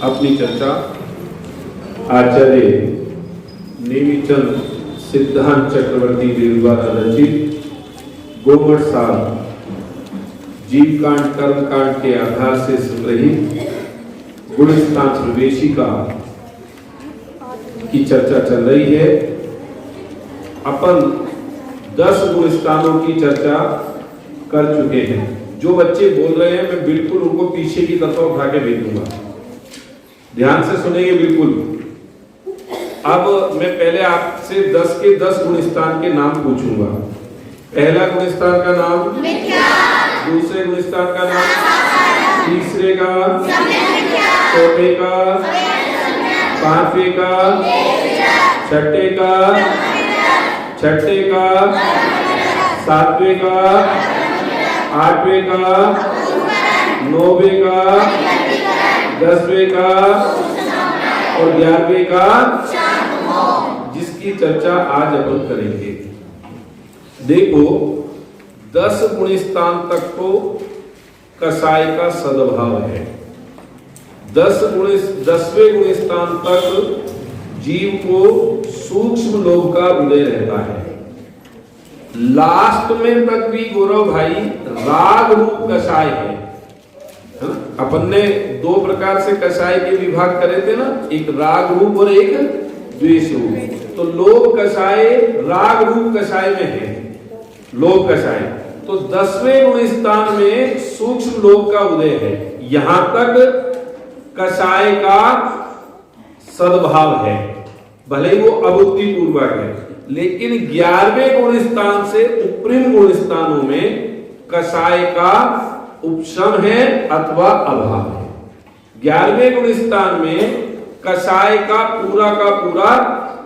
अपनी चर्चा आचार्य नेमिचंद सिद्धांत चक्रवर्ती देव द्वारा रचित गोमट साल जीव कांड कर्म कांड के आधार से संग्रहित गुणस्थान प्रवेशिका की चर्चा चल रही है। अपन 10 गुणस्थानों की चर्चा कर चुके हैं। जो बच्चे बोल रहे हैं मैं बिल्कुल उनको पीछे की तरफ उठा के भेजूंगा, ध्यान से सुनेंगे बिल्कुल। अब मैं पहले आपसे 10 के 10 गुणस्थान के नाम पूछूंगा। पहला गुणस्थान का नाम, दूसरे गुणस्थान का नाम, तीसरे का, चौथे का, पांचवे का, छठे का, सातवें का, आठवें का, नौवें का, 10वें का और 11वें का, जिसकी चर्चा आज अपन करेंगे। देखो 10 गुणस्थान तक तो कसाय का सद्भाव है। 10वें गुणस्थान तक जीव को सूक्ष्म लोभ का उदय रहता है। लास्ट में तक भी गौरव भाई राग रूप कषाय है। अपन ने 2 प्रकार से कषाय के विभाग करे थे ना, एक राग रूप और एक द्वेष रूप। तो लोभ कषाय राग रूप कषाय में है, लोभ कषाय। तो 10वें गुणस्थान में सूक्ष्म लोभ का उदय है। यहां तक कषाय का सद्भाव है, भले ही वो अबुद्धि पूर्वक है। लेकिन 11वें गुणस्थान से उपरिम गुणस्थानों में कषाय का उपशम है अथवा अभाव है। 11वें गुणस्थान में कषाय का पूरा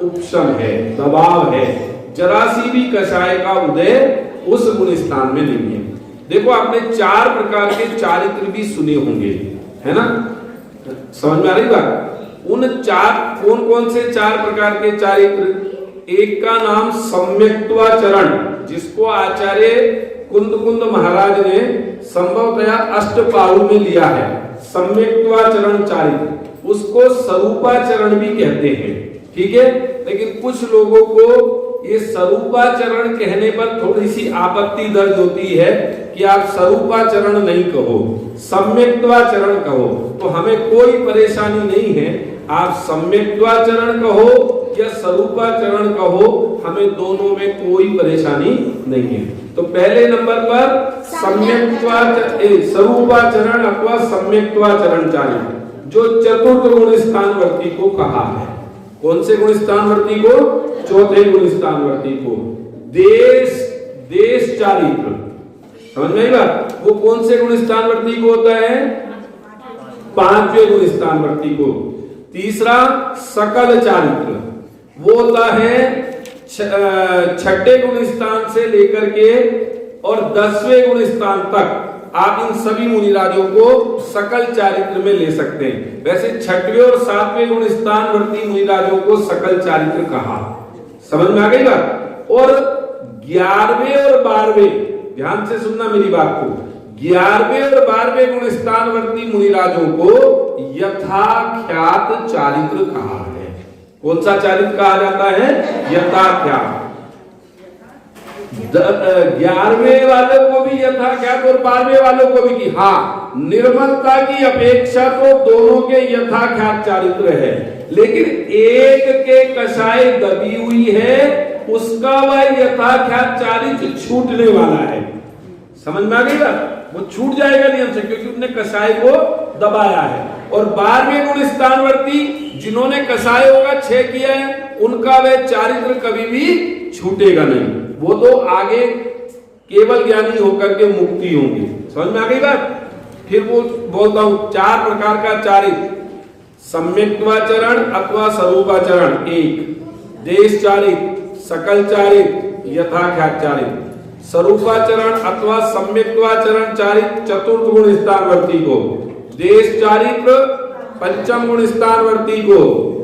उपशम है, दबाव है। जरा सी भी कषाय का उदय उस गुणस्थान में नहीं है। देखो आपने 4 प्रकार के चारित्र भी सुने होंगे, है ना? समझ में आ रही बात? उन 4 कौन से 4 प्रकार के चारित्र? एक का नाम सम्यक्त्वाचरण, जिसको आचार्य कुंद महाराज ने संभवतया अष्टपाहु में लिया है। सम्यक्त्वाचरण चारित्र, उसको स्वरूपाचरण भी कहते हैं, ठीक है? लेकिन कुछ लोगों को ये स्वरूपाचरण कहने पर थोड़ी सी आपत्ति दर्ज होती है कि आप स्वरूपाचरण नहीं कहो, सम्यक्त्वाचरण कहो। तो हमें कोई परेशानी नहीं है, आप सम्यक्त्वाचरण कहो या स्वरूपाचरण कहो, हमें दोनों में कोई परेशानी नहीं है। तो पहले नंबर पर स्वरूपाचरण अथवा सम्यक्त्वाचरण चारित्र, जो चतुर्थ गुणस्थानवर्ती को कहा है। कौन से गुणस्थानवर्ती को? चौथे गुणस्थानवर्ती को। देश चारित्र, समझ में आई बात? वो कौन से गुणस्थानवर्ती को होता है? 5वें गुणस्थानवर्ती को। तीसरा सकल चारित्र, वो होता है 6ठे गुणस्थान से लेकर के और 10वें गुणस्थान तक। आप इन सभी मुनिराजों को सकल चारित्र में ले सकते हैं। वैसे 6वें और 7वें गुणस्थान वर्ती मुनिराजों को सकल चारित्र कहा। समझ में आ गई बात? और 11वें और 12वें, ध्यान से सुनना मेरी बात को, 11वें और 12वें गुणस्थान वर्ती मुनिराजों को यथाख्यात चारित्र कहा है। कौन सा चारित्र कहा जाता है? यथाख्यात। 11वें वालों को भी यथाख्यात और 12वें वालों को भी की। हाँ, निर्मलता की अपेक्षा तो दोनों के यथाख्यात चारित्र है, लेकिन एक के कषाय दबी हुई है, उसका वह यथाख्यात चारित्र छूटने वाला है। समझ में आ गई बात? वो छूट जाएगा नियम से, क्योंकि उसने कषाय को दबाया है। और 12वें गुणस्थानवर्ती जिन्होंने कषायों का क्षय किया है, उनका वह चारित्र कभी भी छूटेगा नहीं। वो तो आगे केवल ज्ञानी होकर के मुक्ति होंगे। समझ में आ गई बात? फिर वो बोलता हूं 4 प्रकार का चारित्र, सम्यक्त्वाचरण अथवा स्वरूपाचरण 1, देश चारित्र, सकल चारित्र, यथाख्यात चारित्र। स्वरूपाचरण अथवा सम्यक्त्वाचरण चारित्र चतुर्थ गुणस्थानवर्ती को, देश चारित्र पंचम गुणस्थानवर्ती को,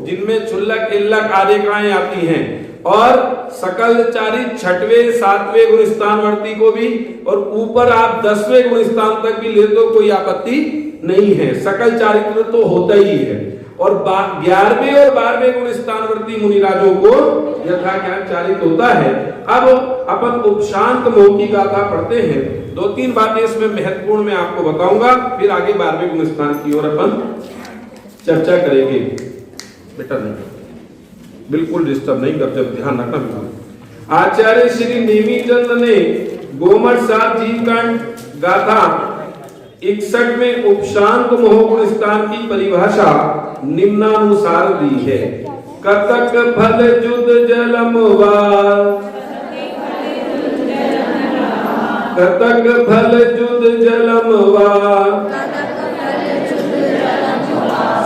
जिनमें क्षुल्लक इल्लक आदिकाएं आती हैं, और सकल चारित्र 6वें 7वें गुणस्थानवर्ती को भी, और ऊपर आप 10वें गुणस्थान तक भी ले तो कोई आपत्ति नहीं है, सकल चारित्र तो होता ही है। और 11वें और 12वें गुण स्थानवर्ती मुनिराजों को यथा ज्ञान चारित्र होता है। अब अपन उपशांत मोह की गाथा पढ़ते हैं। 2-3 बातें इसमें महत्वपूर्ण मैं आपको बताऊंगा, फिर आगे 12वें गुण स्थान की ओर अपन चर्चा करेंगे। बेटा नहीं, बिल्कुल डिस्टर्ब नहीं कर, जब ध्यान रखना बिल्कुल। आचार्य श्री नेमीचंद ने गोमठ सात जीवकांड गाथा 61 में उपशांत मोह गुण स्थान की परिभाषा निम्नानुसार दी है। कतक फल जुद जलम वार, कतक फल जुद जलम वार,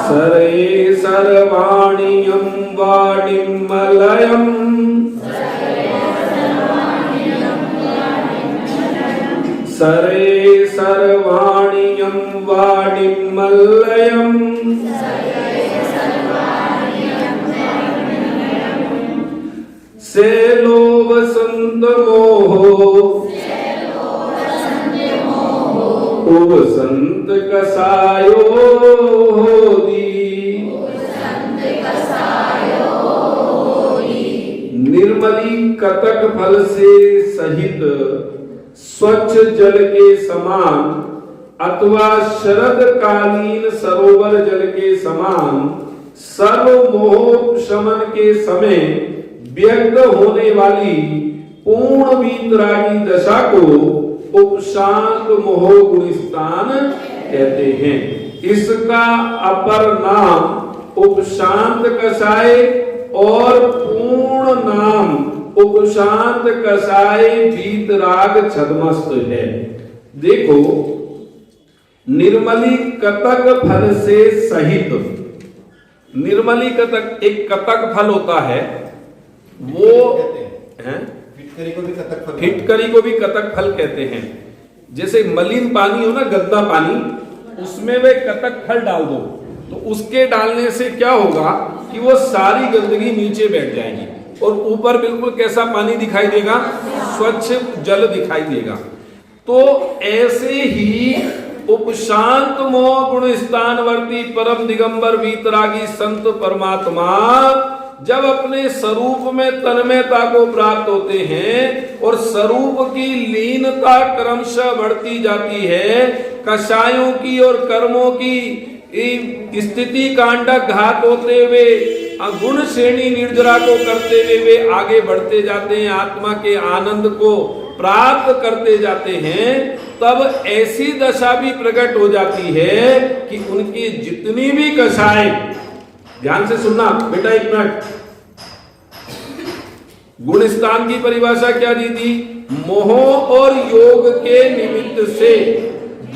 सरे सर्वाणियं वाणिमलयम्, सरे सर्वाणियं वाणिमलयम्, सेलो वसंत मोहो, ओ वसंत कसायो होदी, निर्मली कतक फल से सहित स्वच्छ जल के समान अथवा शरद कालीन सरोवर जल के समान सर्व मोह शमन के समय व्यक्त होने वाली पूर्ण वीतरागी दशा को उपशांत मोह गुण स्थान कहते हैं। इसका अपर नाम उपशांत कषाय और पूर्ण नाम उपशांत कषाय वीतराग छद्मस्त है। देखो, निर्मली कतक फल से सहित, निर्मली कतक, एक कतक फल होता है, वो है फिटकरी को भी कतक फल कहते हैं। जैसे मलिन पानी हो ना, गंदा पानी, उसमें वे कतक फल डाल दो तो उसके डालने से क्या होगा कि वो सारी गंदगी नीचे बैठ जाएगी और ऊपर बिल्कुल कैसा पानी दिखाई देगा, स्वच्छ जल दिखाई देगा। तो ऐसे ही उपशांत मोह गुण स्थानवर्ती परम दिगंबर वीतरागी संत परमात्मा जब अपने स्वरूप में तन्मयता को प्राप्त होते हैं और स्वरूप की लीनता क्रमशः बढ़ती जाती है, कषायों की और कर्मों की स्थिति कांडक घात होते हुए गुण श्रेणी निर्जरा को करते हुए वे आगे बढ़ते जाते हैं, आत्मा के आनंद को प्राप्त करते जाते हैं। तब ऐसी दशा भी प्रकट हो जाती है कि उनकी जितनी भी कषाय, ध्यान से सुनना बेटा एक मिनट, गुण स्थान की परिभाषा क्या दी थी? मोह और योग के निमित्त से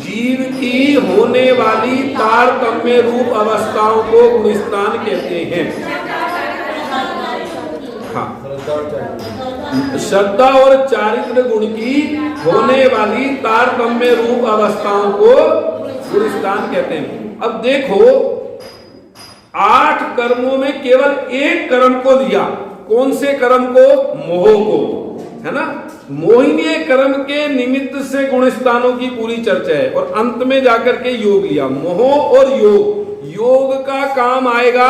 जीव की होने वाली तारतम्य रूप अवस्थाओं को गुण स्थान कहते हैं। हाँ, श्रद्धा और चारित्र गुण की होने वाली तारतम्य रूप अवस्थाओं को गुण स्थान कहते हैं। अब देखो, 8 कर्मों में केवल एक कर्म को लिया, कौन से कर्म को? मोह को, है ना। मोहिनीय कर्म के निमित्त से गुण स्थानों की पूरी चर्चा है और अंत में जाकर के योग लिया। मोह और योग, योग का काम आएगा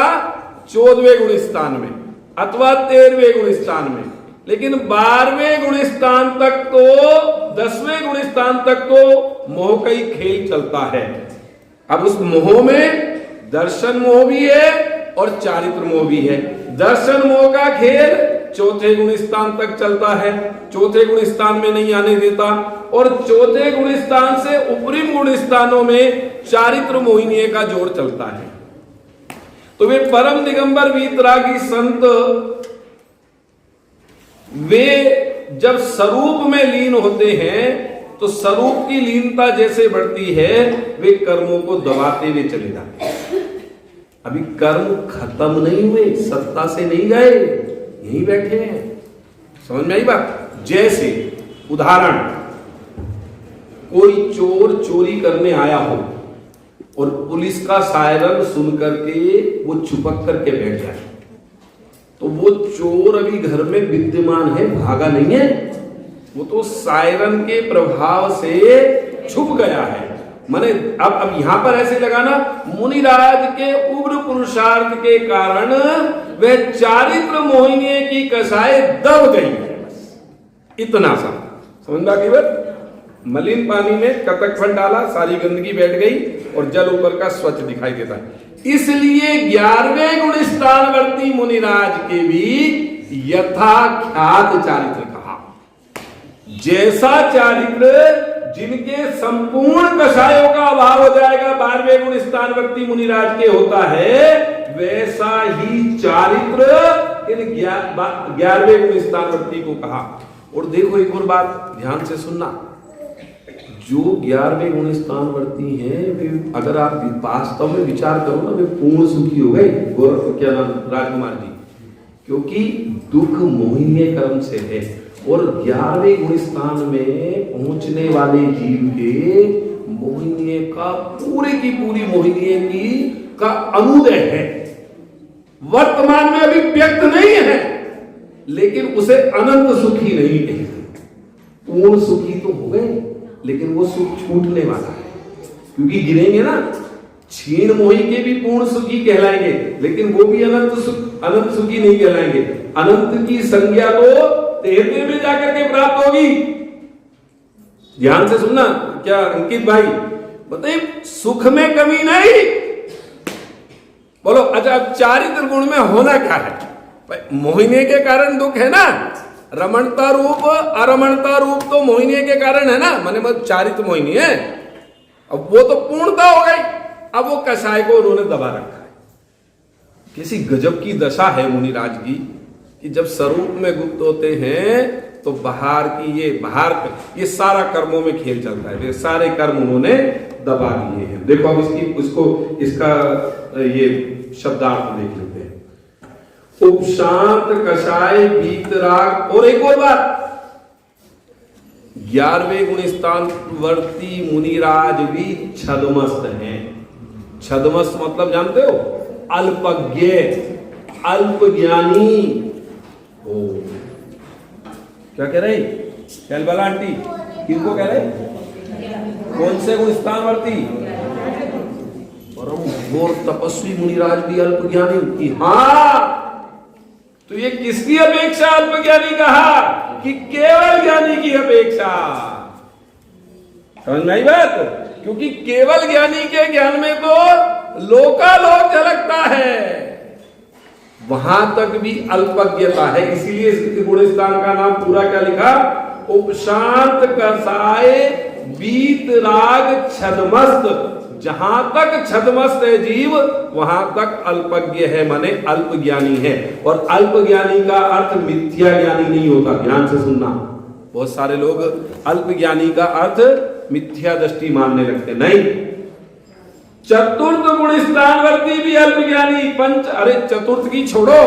14वें गुण स्थान में अथवा 13वें गुण स्थान में, लेकिन 12वें गुण स्थान तक तो, 10वें गुण स्थान तक तो मोह का ही खेल चलता है। अब उस मोह में दर्शन मोह भी है और चारित्र मोह भी है। दर्शन मोह का खेल 4थे गुण स्थान तक चलता है, 4थे गुण स्थान में नहीं आने देता, और 4थे गुण स्थान से उपरिम गुण स्थानों में चारित्र मोहिनीय का जोर चलता है। तो वे परम दिगंबर वीतरागी संत, वे जब स्वरूप में लीन होते हैं तो स्वरूप की लीनता जैसे बढ़ती है, वे कर्मों को दबाते हुए चले जाते हैं। अभी कर्म खत्म नहीं हुए, सत्ता से नहीं गए, यहीं बैठे हैं। समझ में आई बात? जैसे उदाहरण, कोई चोर चोरी करने आया हो और पुलिस का सायरन सुन करके वो छुपक करके बैठ जाए, तो वो चोर अभी घर में विद्यमान है, भागा नहीं है, वो तो सायरन के प्रभाव से छुप गया है। माने अब यहां पर ऐसे लगाना, मुनिराज के उग्र पुरुषार्थ के कारण वह चारित्र मोहिनी की कसाय दब गई है, इतना सा समझ में आ गई बात। मलिन पानी में कतक फल डाला, सारी गंदगी बैठ गई और जल ऊपर का स्वच्छ दिखाई देता है। इसलिए 11वें गुण स्थानवर्ती मुनिराज के भी यथाख्यात चारित्र कहा। जैसा चारित्र जिनके संपूर्ण कषायों का अभाव हो जाएगा 12वें गुण स्थानवर्ती मुनिराज के होता है, वैसा ही चारित्र इन 11वें गुण स्थानवर्ती को कहा। और देखो एक और बात ध्यान से सुनना, जो 11वें गुण स्थानवर्ती हैं वे अगर आप वास्तव में विचार करो ना, वे पूर्ण सुखी हो गए। क्या नाम राजकुमार जी, क्योंकि दुख मोहिनीय कर्म से है और 11वें गुण स्थान में पहुंचने वाले जीव के मोहिनीय का पूरे की पूरी मोहिनीय की का अनुदय है, वर्तमान में अभी व्यक्त नहीं है, लेकिन उसे अनंत सुखी नहीं कहते। पूर्ण सुखी तो हो गए लेकिन वो सुख छूटने वाला है, क्योंकि गिरेंगे ना, क्षीण मोही के भी पूर्ण सुखी कहलाएंगे लेकिन वो भी अनंत सुखी नहीं कहलाएंगे। अनंत की संज्ञा तो 13वें में जाकर के प्राप्त होगी। ध्यान से सुनना, क्या अंकित भाई बताइए, सुख में कमी नहीं। बोलो अच्छा, अब चारित्र गुण में होना क्या है? भाई मोहिनी के कारण दुख है ना, रमणता रूप अरमणता रूप तो मोहिनी के कारण है ना, माने मतलब चारित्र मोहिनी है। अब वो तो पूर्णता हो गई, अब वो कषाय को उन्होंने दबा रखा है। किसी गजब की दशा है मुनिराज की कि जब स्वरूप में गुप्त होते हैं तो बाहर की ये सारा कर्मों में खेल चलता है, ये सारे कर्म उन्होंने दबा दिए हैं। देखो अब इसका ये शब्दार्थ देख लेते हैं। उपशांत कषाय वीतराग। और एक और बात, 11वें गुण स्थानवर्ती मुनिराज भी छदमस्त हैं। छदमस्त मतलब जानते हो, अल्पज्ञ, अल्पज्ञानी। ओ क्या कह रही कैलबला आंटी, किनको कह रहे? कौन से गुण स्थानवर्ती? परम घोर तपस्वी मुनिराज भी अल्पज्ञानी। हाँ, तो ये किसकी अपेक्षा अल्पज्ञानी कहा? कि केवल ज्ञानी की अपेक्षा। समझ में आई बात? क्योंकि केवल ज्ञानी के ज्ञान में तो लोकालोक झलकता है, वहां तक भी अल्पज्ञता है। इसीलिए इस गुण स्थान का नाम पूरा क्या लिखा? उपशांत कषाय वीतराग छदमस्त। जहां तक छदमस्त है जीव वहां तक अल्पज्ञ है, माने अल्पज्ञानी है। और अल्पज्ञानी का अर्थ मिथ्या ज्ञानी नहीं होता, ध्यान से सुनना। बहुत सारे लोग अल्पज्ञानी का अर्थ मिथ्या दृष्टि मानने लगते, नहीं। चतुर्थ गुण स्थानवर्ती भी अल्पज्ञानी। चतुर्थ की छोड़ो,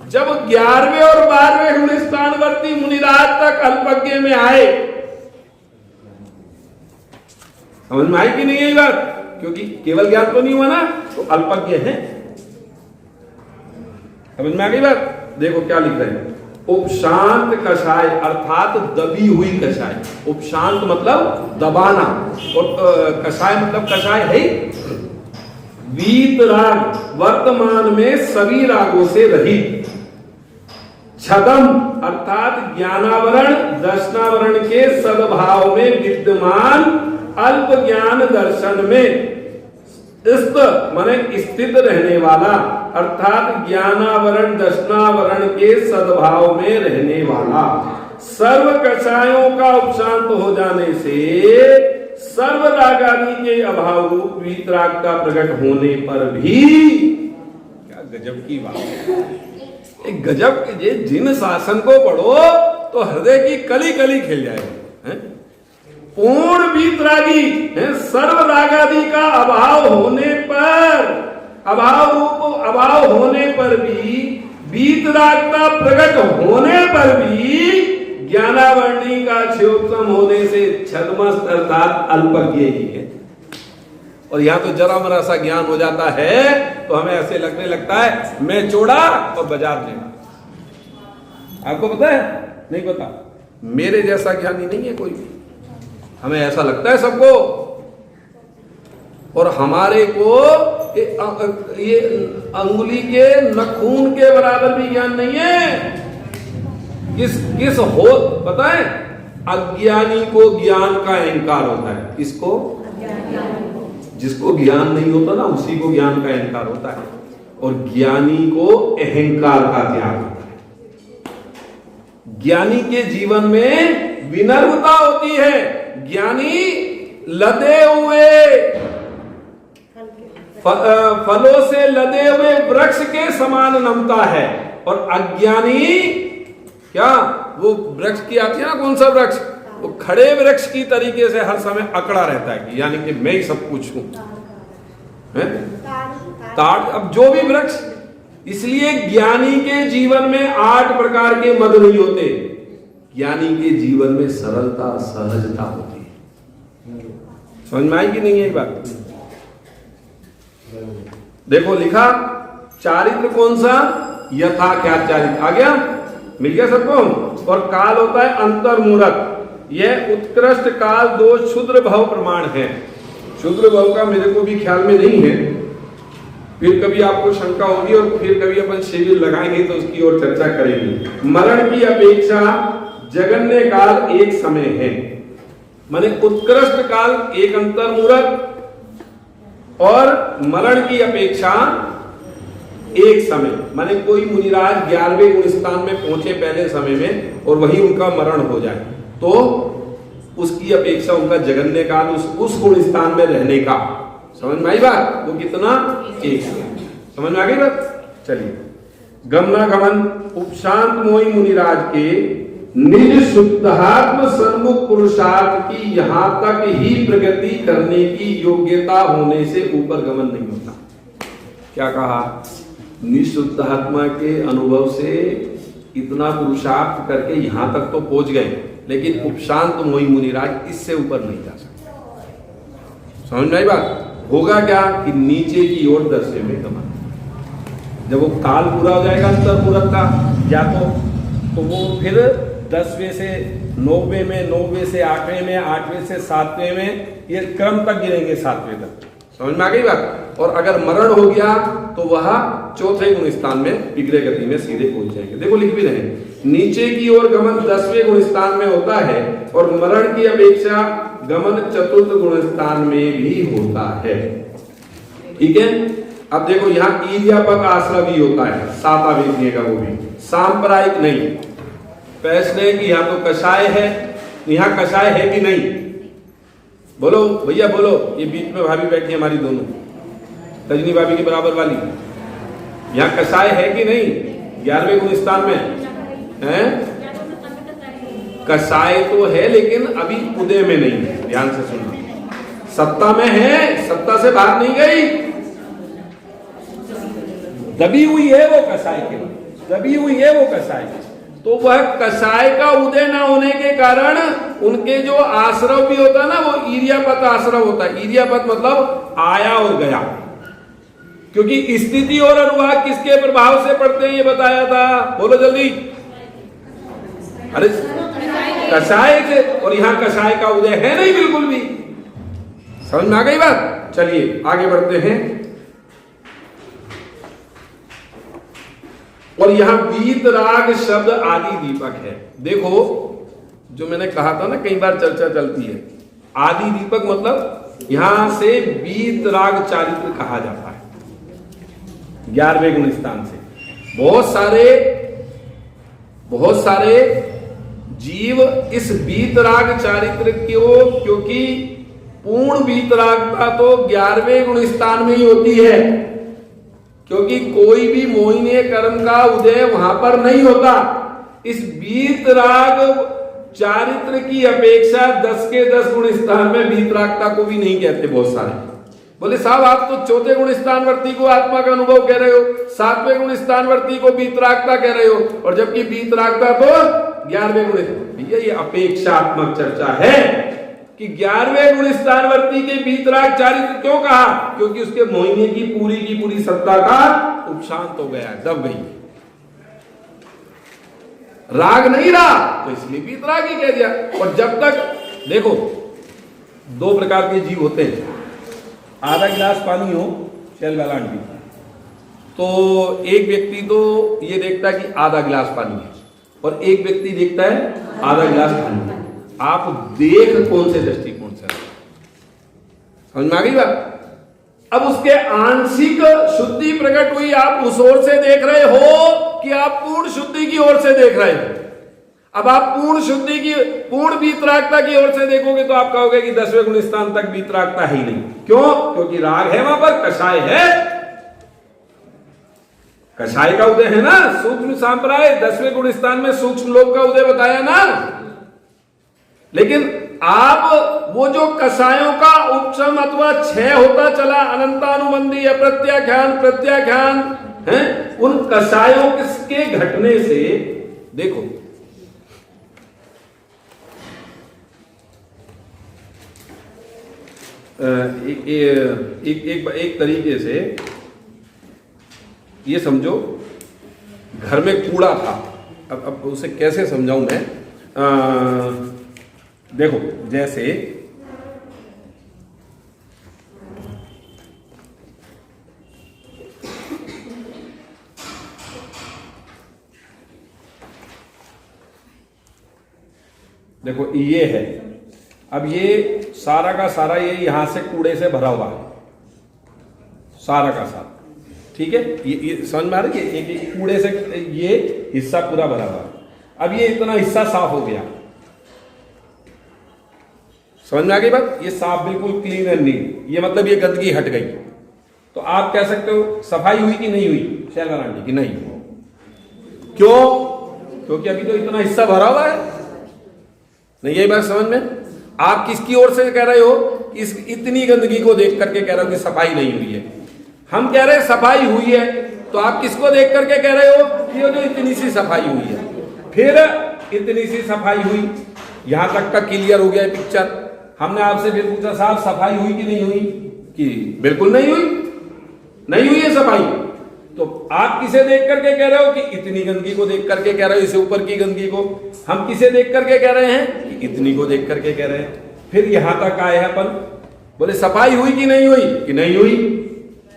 जब 11वें और 12वें गुण स्थानवर्ती मुनिराज तक अल्पज्ञ में आए, समझ में आई कि नहीं है बात? क्योंकि केवल ज्ञान तो नहीं हुआ ना, तो अल्पज्ञ है। समझ में आ गई बात? देखो क्या लिख रहे हैं। उपशांत कषाय अर्थात दबी हुई कषाय। उपशांत मतलब दबाना और कषाय मतलब कषाय है। वीतराग वर्तमान में सभी रागों से रहित। छदम अर्थात ज्ञानावरण दर्शनावरण के सद्भाव में विद्यमान अल्प ज्ञान दर्शन में माने स्थित रहने वाला, अर्थात ज्ञानावरण दर्शनावरण के सद्भाव में रहने वाला। सर्व कषायों का उपशांत हो जाने से सर्व रागादि के अभाव रूप वीतराग का प्रकट होने पर भी, क्या गजब की बात है। गजब के जिन शासन को पढ़ो तो हृदय की कली कली खिल जाएगी। पूर्ण वीतरागी है, सर्व रागादि का अभाव होने पर, अभाव होने पर भी, वीतरागता प्रकट होने पर भी ज्ञानावरणी का क्षयोपम होने से छदमस्त अर्थात अल्पज्ञ ही है। और यहां तो जरा मरा सा ज्ञान हो जाता है तो हमें ऐसे लगने लगता है मैं चोड़ा और बाजार लेना। आपको पता है? नहीं पता। मेरे जैसा ज्ञानी नहीं है कोई भी, हमें ऐसा लगता है सबको। और हमारे को ये अंगुली के नखून के बराबर भी ज्ञान नहीं है। किस हो पता है? अज्ञानी को ज्ञान का अहंकार होता है। किसको? जिसको ज्ञान नहीं होता ना, उसी को ज्ञान का अहंकार होता है, और ज्ञानी को अहंकार का त्याग होता है। ज्ञानी के जीवन में विनम्रता होती है। ज्ञानी लदे हुए फलों से लदे हुए वृक्ष के समान नमता है, और अज्ञानी क्या, वो वृक्ष की आती है ना, कौन सा वृक्ष, वो खड़े वृक्ष की तरीके से हर समय अकड़ा रहता है कि यानी कि मैं ही सब कुछ हूं। ताड़, अब जो भी वृक्ष। इसलिए ज्ञानी के जीवन में 8 प्रकार के मद नहीं होते। ज्ञानी के जीवन में सरलता, सहजता होती है। समझ में आई कि नहीं है बात? देखो लिखा, चारित्र कौन सा? यथा क्या चारित्र। आ गया, मिल गया सबको। और काल होता है अंतर्मूरत। यह उत्कृष्ट काल 2 क्षुद्र भव प्रमाण है। क्षुद्र भव का मेरे को भी ख्याल में नहीं है, फिर कभी आपको शंका होगी और फिर कभी अपन शिविर लगाएंगे तो उसकी ओर चर्चा करेंगे। मरण की अपेक्षा जगन्य काल एक समय है, माने उत्कृष्ट काल एक अंतर्मूरत, और मरण की अपेक्षा एक समय, माने कोई मुनिराज 11वें गुण स्थान में पहुंचे पहले समय में और वही उनका मरण हो जाए, तो उसकी अपेक्षा उनका जगन्य काल उस गुण स्थान में रहने का। समझ में आई बात? वो कितना? एक समय। समझ में आ गई बात? चलिए, गमनागमन उपशांत मोहि मुनिराज के निज शुद्धात्म सन्मुख पुरुषार्थ की यहां तक ही प्रगति करने की योग्यता होने से ऊपर गमन नहीं होता। क्या कहा? निशुद्धात्मा के अनुभव से इतना पुरुषार्थ करके यहां तक तो पहुंच गए, लेकिन उपशांत मोहि मुनिराज इससे ऊपर नहीं जा सकते। समझ में आई बात? होगा क्या कि नीचे की ओर 10वें में गमन। जब वो काल पूरा हो जाएगा अंतर्मूरत का, या तो वो फिर 10वें से 9वें में, 9वें से 8वें में, 8वें से 7वें में, ये क्रम तक गिरेंगे 7वें तक। समझ में आ गई बात? और अगर मरण हो गया तो वह 4थे गुण स्थान में विग्रह गति में सीधे पहुंच जाएंगे। देखो लिख भी रहे, नीचे की ओर गमन 10वें गुण स्थान में होता है, और मरण की अपेक्षा गमन 4th गुण स्थान में भी होता है। ठीक है? अब देखो यहाँ ईर्यापक आश्रय भी होता है, 7 आवेदनीय का, वो भी सांप्रदायिक नहीं। फैसले की यहाँ तो कषाय है, यहाँ कषाय है कि नहीं? बोलो भैया बोलो। ये बीच में भाभी बैठी है हमारी दोनों, रजनी भाभी के बराबर वाली। यहाँ कषाय है कि नहीं? 11वें गुण स्थान में है। कषाय तो है, लेकिन अभी उदय में नहीं है। ध्यान से सुनना, सत्ता में है, सत्ता से बाहर नहीं गई, दबी हुई है वो कषाय के, दबी हुई है वो कषाय। तो वह कषाय का उदय न होने के कारण उनके जो आश्रव भी होता है ना, वो ईर्यापत आश्रव होता है। ईर्यापत मतलब आया और गया, क्योंकि स्थिति और अनुवाद किसके प्रभाव से पड़ते हैं ये बताया था। बोलो जल्दी। अरे कषाय से, और यहां कषाय का उदय है नहीं बिल्कुल भी। समझ में आ गई बात? चलिए आगे बढ़ते हैं। और यहां वीतराग शब्द आदि दीपक है। देखो जो मैंने कहा था ना, कई बार चर्चा चलती है, आदि दीपक मतलब यहां से वीतराग चारित्र कहा जाता है 11वें गुण स्थान से। बहुत सारे जीव इस वीतराग चारित्र को, क्योंकि पूर्ण वीतरागता तो 11वें गुण स्थान में ही होती है, क्योंकि कोई भी मोहिनीय कर्म का उदय वहां पर नहीं होता। इस वीतराग चारित्र की अपेक्षा 10 के 10 गुण स्थान में वीतरागता को भी नहीं कहते। बहुत सारे बोले साहब आप तो 4थे गुण स्थानवर्ती को आत्मा का अनुभव कह रहे हो, 7वें गुण स्थानवर्ती को वीतरागता कह रहे हो, और जबकि वीतरागता तो 11वें गुण। भैया ये अपेक्षात्मक चर्चा है कि 11वें गुण स्थानवर्ती के वीतराग चारित्र क्यों कहा? क्योंकि उसके मोहिनी की पूरी सत्ता का उपशांत हो गया, दब गई, राग नहीं रहा, तो इसलिए वीतराग ही कह दिया। और जब तक देखो 2 प्रकार के जीव होते हैं, आधा गिलास पानी हो चल वाला आंटी, तो एक व्यक्ति तो ये देखता है कि आधा गिलास पानी है और एक व्यक्ति देखता है आधा गिलास पानी है। आप देख कौन से दृष्टिकोण से, समझ में आ गई बात? अब उसके आंशिक शुद्धि प्रकट हुई, आप उस ओर से देख रहे हो कि आप पूर्ण शुद्धि की ओर से देख रहे हो। अब आप पूर्ण शुद्धि की, पूर्ण वीतरागता की ओर से देखोगे तो आप कहोगे कि 10वें गुण स्थान तक वीतरागता है ही नहीं। क्यों? क्योंकि राग है वहां पर, कषाय है, कषाय का उदय है ना, सूक्ष्म सांप्राय 10वें गुण स्थान में सूक्ष्म लोक का उदय बताया ना। लेकिन आप वो जो कषायों का उपशम अथवा क्षय होता चला, अनंतानुबंधी, अप्रत्याख्यान, प्रत्याख्यान है, उन कषायों के घटने से देखो, एक तरीके से ये समझो, घर में कूड़ा था। अब उसे कैसे समझाऊं मैं? देखो, जैसे देखो ये है, अब ये सारा का सारा ये यहां से कूड़े से भरा हुआ है, सारा का सारा, ठीक है? ये समझ में आ रही है? एक कूड़े से ये हिस्सा पूरा भरा हुआ है। अब ये इतना हिस्सा साफ हो गया, समझ में आ गई बात? ये साफ, बिल्कुल क्लीन एंड नीट, ये मतलब ये गंदगी हट गई। तो आप कह सकते हो सफाई हुई कि नहीं हुई शैलर आंटी की? नहीं। क्यों? क्योंकि अभी तो इतना हिस्सा भरा हुआ है। नहीं, यही बात समझ में? आप किसकी ओर से कह रहे हो? इस इतनी गंदगी को देख करके कह रहे हो कि सफाई नहीं हुई है। हम कह रहे हैं सफाई हुई है, तो आप किसको देख करके कह रहे हो कि ये जो इतनी सी सफाई हुई है? फिर इतनी सी सफाई हुई, यहां तक का क्लियर हो गया पिक्चर। हमने आपसे फिर पूछा, साहब सफाई हुई कि नहीं हुई? कि बिल्कुल नहीं हुई, नहीं हुई है सफाई। तो आप किसे देख करके कह रहे हो कि इतनी गंदगी को देख करके कह रहे हो, इससे ऊपर की गंदगी को? हम किसे देख करके कह रहे हैं कि इतनी को देख करके कह रहे हैं। फिर यहां तक आए हैं अपन, बोले सफाई हुई कि नहीं हुई? कि नहीं हुई।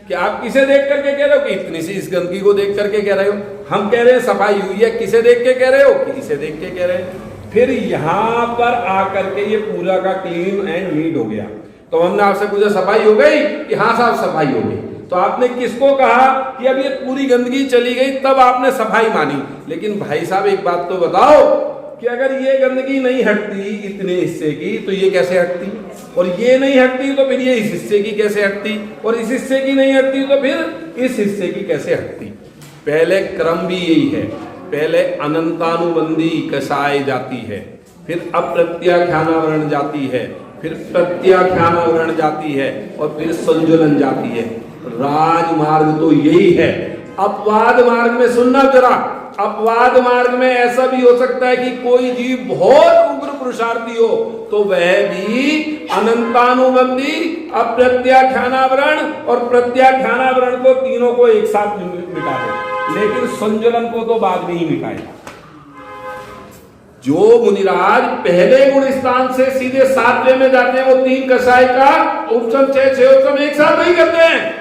कि आप किसे देख करके कह रहे हो कि इतनी सी इस गंदगी को देख करके कह रहे हो? हम कह रहे हैं सफाई हुई है, किसे देख के कह रहे हो? कि इसे देख के कह रहे हैं। फिर यहां पर आकर के ये पूरा का क्लीन एंड नीट हो गया। तो हमने आपसे पूछा सफाई हो गई? कि हाँ साहब सफाई हो गई। तो आपने किसको कहा कि अब ये पूरी गंदगी चली गई, तब आपने सफाई मानी। लेकिन भाई साहब एक बात तो बताओ कि अगर ये गंदगी नहीं हटती इतने हिस्से की, तो ये कैसे हटती? और ये नहीं हटती तो फिर ये इस हिस्से की कैसे हटती? और इस हिस्से की नहीं हटती तो फिर इस हिस्से की कैसे हटती? पहले क्रम भी यही है, पहले अनंतानुबंधी कषाय जाती है, फिर अप्रत्याख्यानावरण जाती है, फिर प्रत्याख्यानावरण जाती है, और फिर संजुलन जाती है। राजमार्ग तो यही है। अपवाद मार्ग में सुनना जरा, अपवाद मार्ग में ऐसा भी हो सकता है कि कोई जीव बहुत उग्र पुरुषार्थी हो, तो वह भी अनंतानुबंधी, अप्रत्याख्यानावरण और प्रत्याख्यानावरण को तीनों को एक साथ मिटा दे, लेकिन संजुलन को तो बाद में ही मिटाएगा। जो मुनिराज पहले गुण स्थान से सीधे 7वें में जाते हैं, वो 3 कषाय का उपशम 6 उपशम एक साथ नहीं करते हैं,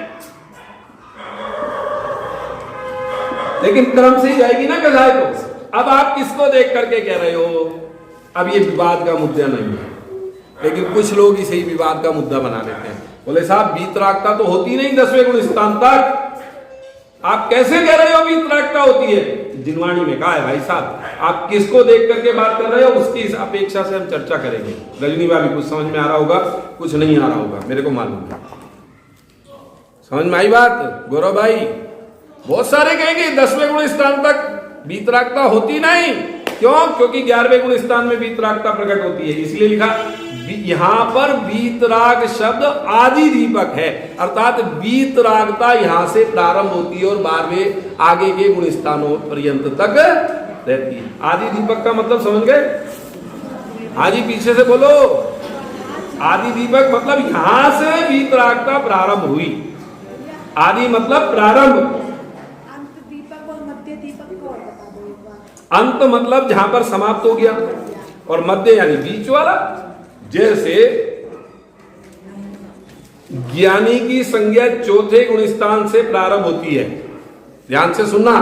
लेकिन क्रम से ही जाएगी ना कषाय को। अब आप किसको देख करके कह रहे हो? अब ये विवाद का मुद्दा नहीं है, लेकिन कुछ लोग इसे ही विवाद का मुद्दा बना लेते हैं। बोले साहब वीतरागता तो होती नहीं 10वें गुण स्थान तक, आप कैसे कह रहे हो वीतरागता होती है? जिनवाणी में कहा है भाई साहब। आप किसको देख करके बात कर रहे हो, उसकी इस अपेक्षा से हम चर्चा करेंगे। रजनी भाभी कुछ समझ में आ रहा होगा, कुछ नहीं आ रहा होगा, मेरे को मालूम है। समझ में आई बात? गौरव भाई बहुत सारे कहेंगे 10वें गुण स्थान तक वीतरागता होती नहीं। क्यों? क्योंकि 11वें गुण स्थान में वीतरागता प्रकट होती है, इसलिए लिखा यहां पर वीतराग शब्द आदि दीपक है, अर्थात वीतरागता यहां से प्रारंभ होती है और 12वें आगे के गुण स्थानों पर्यंत तक रहती है। आदि दीपक का मतलब समझ गए? आदि पीछे से बोलो। आदि दीपक मतलब यहां से वीतरागता प्रारंभ हुई। आदि मतलब प्रारंभ, अंत मतलब जहां पर समाप्त हो गया, और मध्य यानी बीच वाला। जैसे ज्ञानी की संज्ञा चौथे गुण स्थान से प्रारंभ होती है। ध्यान से सुनना,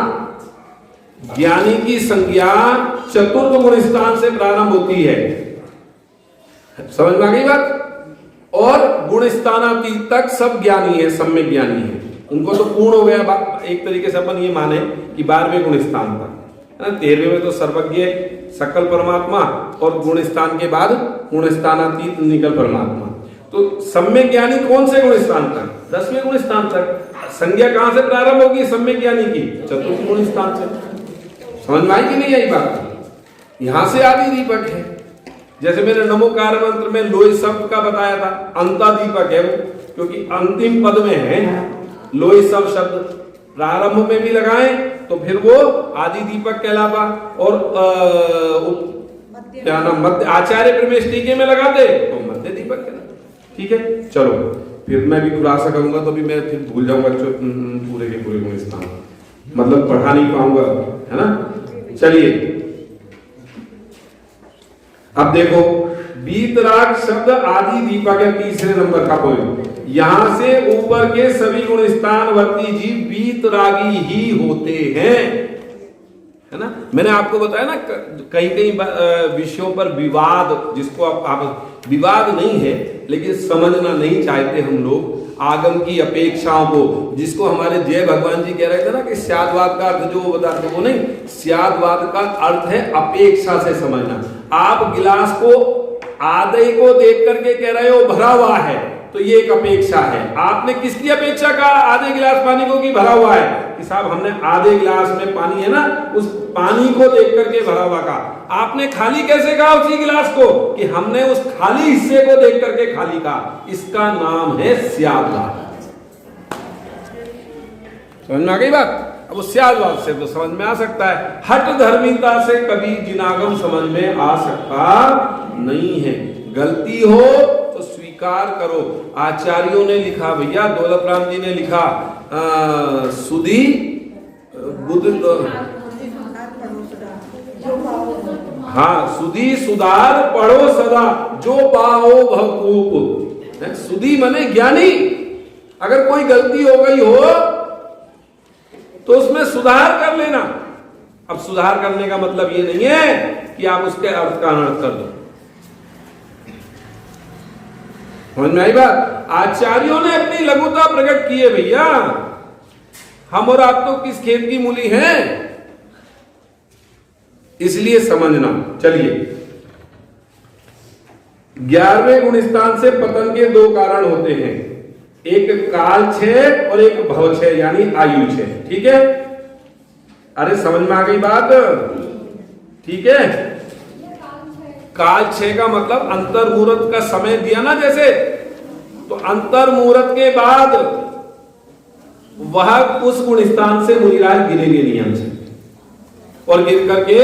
ज्ञानी की संज्ञा चतुर्थ गुण स्थान से प्रारंभ होती है। समझ में आ गई बात? और गुण स्थानातीत तक सब ज्ञानी है, सम्यक ज्ञानी है। उनको तो पूर्ण हो गया बात। एक तरीके से अपन ये माने कि 12वें गुण स्थान तक, 13वें में तो सर्वज्ञ सकल परमात्मा और गुण स्थान के बाद गुण स्थानातीत निकल परमात्मा। तो सम्यक ज्ञानी कौन से गुण स्थान तक? 10वें गुण स्थान तक। संज्ञा कहां से प्रारंभ होगी सम्यक ज्ञानी की? चतुर्थ गुण स्थान से। समझ में आई कि नहीं आई बात? यहां से आदि दीपक है। जैसे मैंने नमोकार मंत्र में लोई शब्द का बताया था, अंता दीपक है वो, क्योंकि अंतिम पद में है लोई सब शब्द। प्रारंभ में भी लगाएं तो फिर वो आदि दीपक कहलाता। और क्या नाम, मध्य आचार्य प्रवेश टीके में लगाते तो मध्य दीपक कहलाता। ठीक है, चलो फिर मैं भी खुलासा करूंगा तो भी मैं फिर भूल जाऊंगा पूरे के पूरे गुण स्थान, मतलब पढ़ा नहीं पाऊंगा, है ना। चलिए अब देखो, वीतराग शब्द आदि दीपक है, तीसरे नंबर का पॉइंट। यहां से ऊपर के सभी गुण स्थानवर्ती जीव वीतरागी ही होते हैं, है ना। मैंने आपको बताया ना कई कई विषयों पर विवाद, जिसको आप विवाद नहीं है लेकिन समझना नहीं चाहते हम लोग, आगम की अपेक्षाओं को, जिसको हमारे जय भगवान जी कह रहे थे ना कि स्यादवाद का अर्थ जो बताते वो नहीं, स्यादवाद का अर्थ है अपेक्षा से समझना। आप गिलास को आधे को देख करके कह रहे हो भरा हुआ है, तो ये एक अपेक्षा है। आपने किसकी अपेक्षा कहा आधे गिलास पानी को कि भरा हुआ है? कि साहब हमने आधे गिलास में पानी है ना, उस पानी को देख करके भरा हुआ कहा। आपने खाली कैसे कहा उसी गिलास को? कि हमने उस खाली हिस्से को देख करके खाली कहा। इसका नाम है स्यादवाद। समझ में आ गई बात? अब वो स्यादवाद से तो समझ में आ सकता है, हट धर्मिता से कभी जिनागम समझ में आ सकता नहीं है। गलती हो तो स्वीकार करो। आचार्यों ने लिखा, भैया दौलत राम जी ने लिखा, सुधी बुद्ध, हाँ, सुधी सुधार पढ़ो सदा जो पाओ भवकूप। सुधी मने ज्ञानी। अगर कोई गलती हो गई हो तो उसमें सुधार कर लेना। अब सुधार करने का मतलब ये नहीं है कि आप उसके अर्थ का अनर्थ कर दो। समझ में आई बात? आचार्यों ने अपनी लघुता प्रकट की है भैया। हम और आप तो किस खेत की मूली हैं, इसलिए समझना। चलिए, 11वें गुण स्थान से पतन के दो कारण होते हैं, एक काल क्षय और एक भव क्षय यानी आयु क्षय। ठीक है, अरे समझ में आ गई बात? ठीक है, काल क्षय का मतलब अंतर मुहूर्त का समय दिया ना, जैसे तो अंतर मुहूर्त के बाद वह उस गुण स्थान से मुनिराज गिरेंगे नियम से, और गिर करके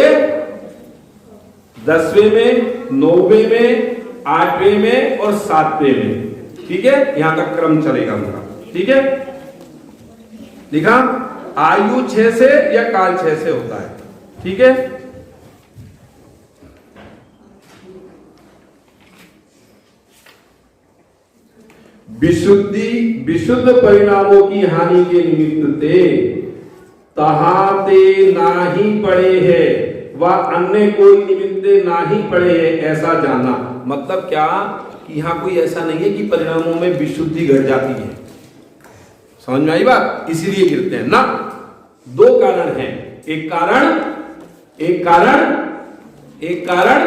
10वें में, 9वें में, 8वें में और 7वें में। ठीक है, यहां तक क्रम चलेगा उनका। ठीक है, लिखा आयु 6 से या काल 6 से होता है। ठीक है, विशुद्ध परिणामों की हानि के निमित्त ते तहाते नाही पड़े है व अन्य कोई निमित्त नाही पड़े है, ऐसा जानना। मतलब क्या कि यहां कोई ऐसा नहीं है कि परिणामों में विशुद्धि घट जाती है। समझ में आई बात? इसीलिए गिरते हैं ना। दो कारण हैं, एक कारण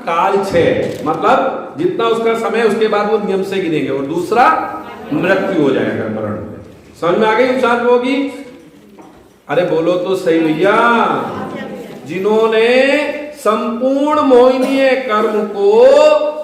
काल क्षय, मतलब जितना उसका समय उसके बाद वो नियम से गिरेंगे, और दूसरा मृत्यु हो जाएगा मरण। समझ में आ गई शांत होगी? अरे बोलो तो सही भैया। जिन्होंने संपूर्ण मोहिनीय कर्म को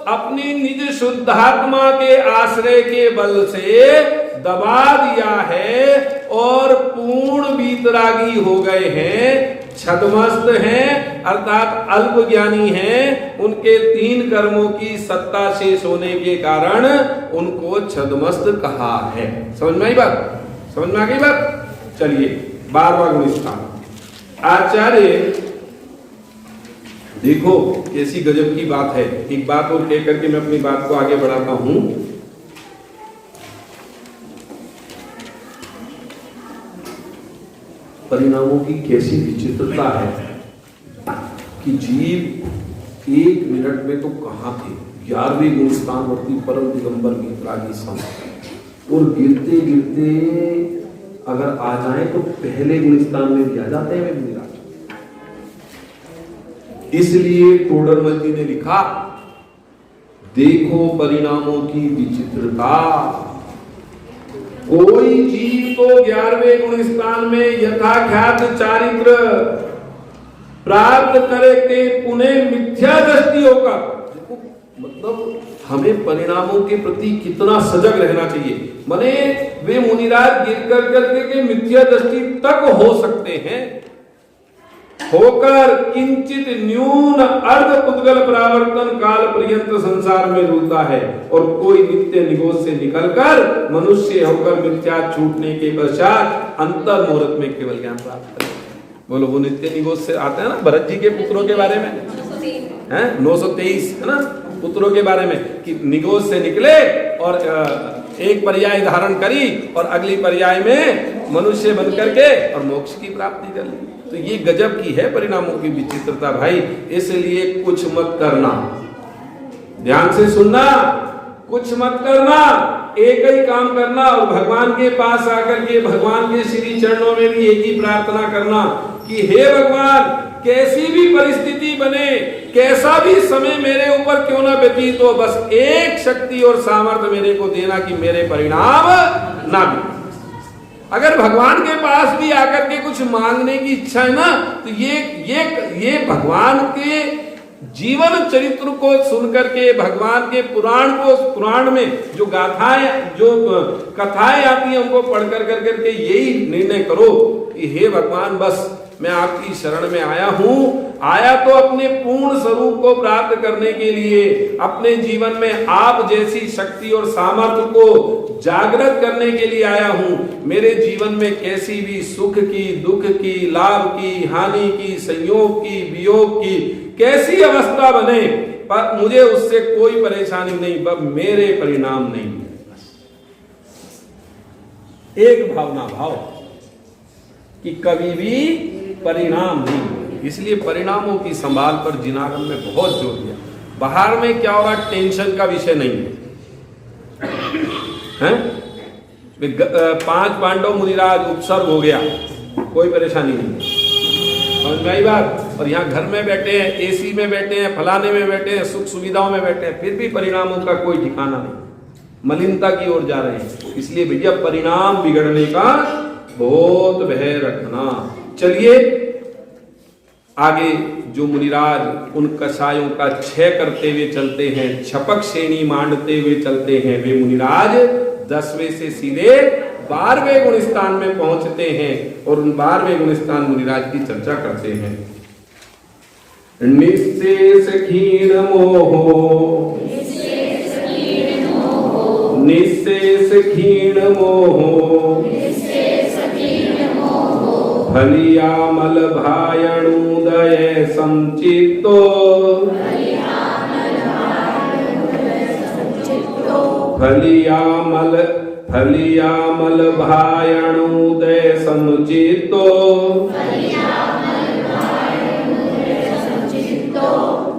अपनी निज शुद्धात्मा के आश्रय के बल से दबा दिया है और पूर्ण वीतरागी हो गए हैं, छद्मस्त हैं अर्थात अल्प ज्ञानी हैं, उनके 3 कर्मों की सत्ता शेष होने के कारण उनको छद्मस्त कहा है। समझ में आई बात? समझ में आ गई बात? चलिए, 12वां गुण स्थान। आचार्य देखो कैसी गजब की बात है। एक बात और कह करके मैं अपनी बात को आगे बढ़ाता हूं। परिणामों की कैसी विचित्रता है कि जीव 1 मिनट में तो कहाँ थे 11वें गुण स्थानवर्ती परम दिगंबर वीतरागी संत, और गिरते गिरते अगर आ जाए तो पहले गुण स्थान में भी आ जाते हैं वे मुनिराज। इसलिए टोडरमल जी ने लिखा, देखो परिणामों की विचित्रता, कोई जीव तो 11वें गुण स्थान में यथाख्यात चारित्र प्राप्त करे के पुनः मिथ्या दृष्टि होगा। मतलब हमें परिणामों के प्रति कितना सजग रहना चाहिए। माने वे मुनिराज गिर कर करके के मिथ्या दृष्टि तक हो सकते हैं, होकर किंचित न्यून अर्ध पुद्गल परावर्तन काल पर्यंत संसार में रुलता है, और कोई नित्य निगोज से निकलकर मनुष्य होकर मिथ्या छूटने के पश्चात अंतर मुहूर्त में केवल ज्ञान प्राप्त करे। बोलो, वो नित्य निगोज से आते हैं ना, भरत जी के पुत्रों के बारे में है 923 है ना, पुत्रों के बारे में कि निगोज से निकले और एक पर्याय धारण करी और अगली पर्याय में मनुष्य बन करके और मोक्ष की प्राप्ति कर ली। तो ये गजब की है परिणामों की विचित्रता भाई। इसलिए कुछ मत करना, ध्यान से सुनना, कुछ मत करना, एक ही काम करना और भगवान के पास आकर के भगवान के श्री चरणों में भी एक ही प्रार्थना करना कि हे भगवान, कैसी भी परिस्थिति बने, कैसा भी समय मेरे ऊपर क्यों ना व्यतीत हो, बस एक शक्ति और सामर्थ्य मेरे को देना कि मेरे परिणाम ना भी। अगर भगवान के पास भी आकर के कुछ मांगने की इच्छा है ना, तो ये भगवान के जीवन चरित्र को सुनकर के, भगवान के पुराण में जो गाथाएं, जो कथाएं आती हैं, उनको पढ़ कर करके यही निर्णय करो कि हे भगवान, बस मैं आपकी शरण में आया हूं, आया तो अपने पूर्ण स्वरूप को प्राप्त करने के लिए, अपने जीवन में आप जैसी शक्ति और सामर्थ्य को जागृत करने के लिए आया हूं। मेरे जीवन में कैसी भी सुख की, दुख की, लाभ की, हानि की, संयोग की, वियोग की कैसी अवस्था बने, पर मुझे उससे कोई परेशानी नहीं, पर मेरे परिणाम नहीं। एक भावना भाव कि कभी भी परिणाम नहीं। इसलिए परिणामों की संभाल पर जिनागम में बहुत जोर दिया। बाहर में क्या हो रहा, टेंशन का विषय नहीं है। 5 पांडव मुनिराज उपसर्ग हो गया, कोई परेशानी नहीं, समझ में आई बात। और यहाँ घर में बैठे हैं, एसी में बैठे हैं, फलाने में बैठे हैं, सुख सुविधाओं में बैठे हैं, फिर भी परिणामों का कोई ठिकाना नहीं, मलिनता की ओर जा रहे हैं। इसलिए भैया परिणाम बिगड़ने का बहुत भय रखना। चलिए आगे जो मुनिराज उन कसायों का क्षय करते हुए चलते हैं, छपक श्रेणी मांडते हुए चलते हैं, वे मुनिराज 10वें से सीधे 12वें गुण स्थान में पहुंचते हैं और उन 12वें गुण स्थान मुनिराज की चर्चा करते हैं। निःशेष क्षीण मोहो, निःशेष क्षीण मोहो, फलियामल भायणुदय संचितो, फलियामल भायणुदय समुचितो,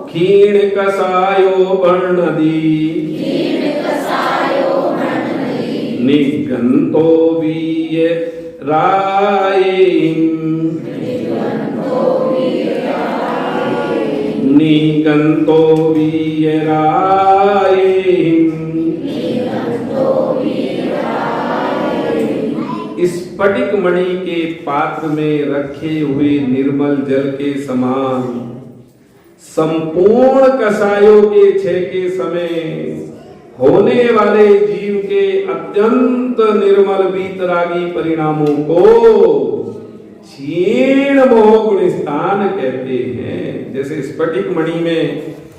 क्षीण कसायो वर्णदी, निगंतो वीय रायिं, निगंतो वीय रायिं। स्फटिक मणि के पात्र में रखे हुए निर्मल जल के समान संपूर्ण कसायों के क्षय के समय होने वाले जीव के अत्यंत निर्मल वीतरागी परिणामों को क्षीण मोह गुण स्थान कहते हैं। जैसे स्फटिक मणि में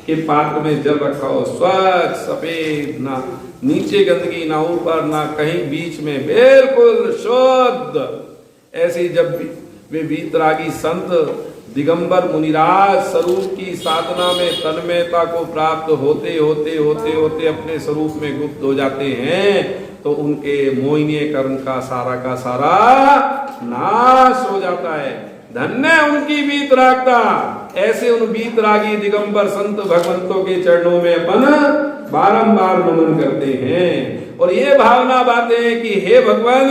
के पात्र में जल रखा हो, स्वच्छ सफेद, ना नीचे गंदगी, ना ऊपर, ना कहीं बीच में, बिल्कुल शुद्ध। ऐसे जब वे वीतरागी संत दिगंबर मुनिराज स्वरूप की साधना में तन्मयता को प्राप्त होते होते होते होते अपने स्वरूप में गुप्त हो जाते हैं, तो उनके मोहिनी कर्म का सारा नाश हो जाता है। धन्य उनकी वीतरागता। ऐसे उन वीतरागी दिगंबर संत भगवंतों के चरणों में अपन बारंबार नमन करते हैं और ये भावना बातें हैं कि हे भगवान,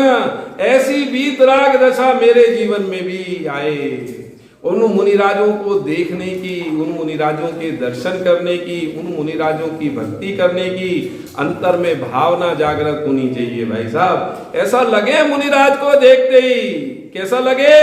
ऐसी वीतराग दशा मेरे जीवन में भी आए। उन मुनिराजों को देखने की, उन मुनिराजों के दर्शन करने की, उन मुनिराजों की भक्ति करने की अंतर में भावना जागृत होनी चाहिए। भाई साहब, ऐसा लगे मुनिराज को देखते ही, कैसा लगे?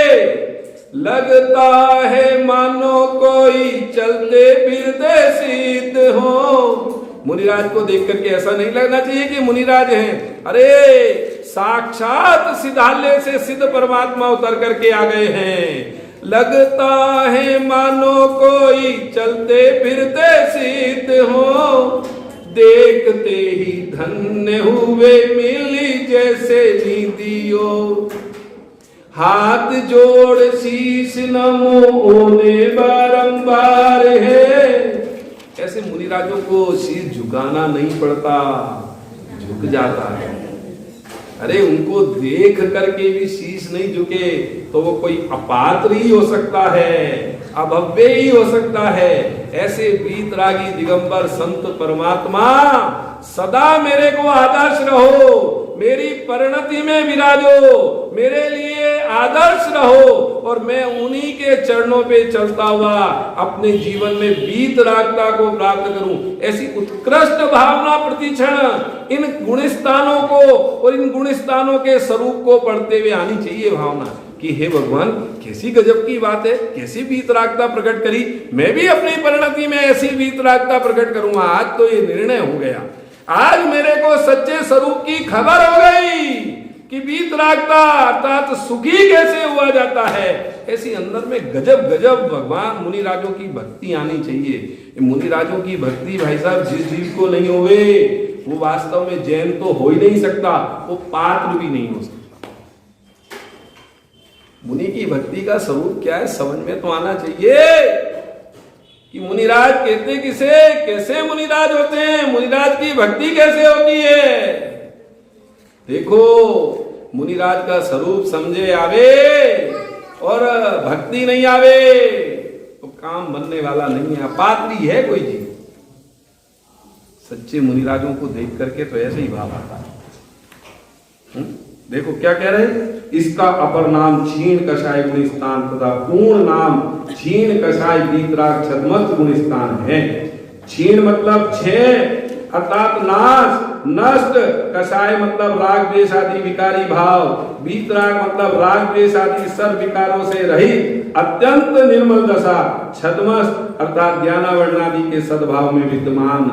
लगता है मानो कोई चलते फिरते सिद्ध हो। मुनिराज को देख करके ऐसा नहीं लगना चाहिए कि मुनिराज हैं। अरे साक्षात सिद्धालय से सिद्ध परमात्मा उतर करके आ गए हैं। लगता है मानो कोई चलते फिरते सिद्ध हो, देखते ही धन्य हुए मिली जैसे निधियो। हाथ जोड़ शीश नमो ओने बारंबार है। ऐसे मुनिराजों को शीश झुकाना नहीं पड़ता, झुक जाता है। अरे उनको देख करके भी शीश नहीं झुके तो वो कोई अपात्र ही हो सकता है, अभव्य ही हो सकता है। ऐसे वीतरागी दिगंबर संत परमात्मा सदा मेरे को आदर्श रहो, मेरी परिणति में विराजो, मेरे लिए आदर्श रहो और मैं उन्हीं के चरणों पे चलता हुआ अपने जीवन में वीतरागता को प्राप्त करूं। ऐसी उत्कृष्ट भावना प्रतिक्षण इन गुणस्थानों को और इन गुणस्थानों के स्वरूप को पढ़ते हुए आनी चाहिए भावना कि हे भगवान, कैसी गजब की बात है, कैसी वीतरागता प्रकट करी। मैं भी अपनी परिणति में ऐसी वीतरागता प्रकट करूंगा। आज तो ये निर्णय हो गया, आज मेरे को सच्चे स्वरूप की खबर हो गई कि वीतरागता अर्थात सुखी कैसे हुआ जाता है। ऐसी अंदर में गजब गजब भगवान मुनिराजों की भक्ति आनी चाहिए। मुनिराजों की भक्ति भाई साहब जिस जीव को नहीं होवे वो वास्तव में जैन तो हो ही नहीं सकता, वो पात्र भी नहीं हो सकता। मुनि की भक्ति का स्वरूप क्या है समझ में तो आना चाहिए कि मुनिराज कहते किसे, कैसे मुनिराज होते हैं, मुनिराज की भक्ति कैसे होती है। देखो मुनिराज का स्वरूप समझे आवे और भक्ति नहीं आवे तो काम बनने वाला नहीं है, पात्री है कोई जीव। सच्चे मुनिराजों को देख करके तो ऐसे ही भाव आता है। देखो क्या कह रहे हैं, इसका अपर नाम क्षीण कषाय गुणस्थान तथा पूर्ण नाम क्षीण कषाय वीतराग छद्मस्थ गुणस्थान है। क्षीण मतलब क्षय अर्थात नाश, नष्ट, कषाय मतलब राग द्वेष आदि विकारी भाव, वीतराग मतलब राग द्वेष आदि सर्व विकारों से रहित अत्यंत निर्मल दशा, छद्मस्थ अर्थात ज्ञानावरणादि के सद्भाव में विद्यमान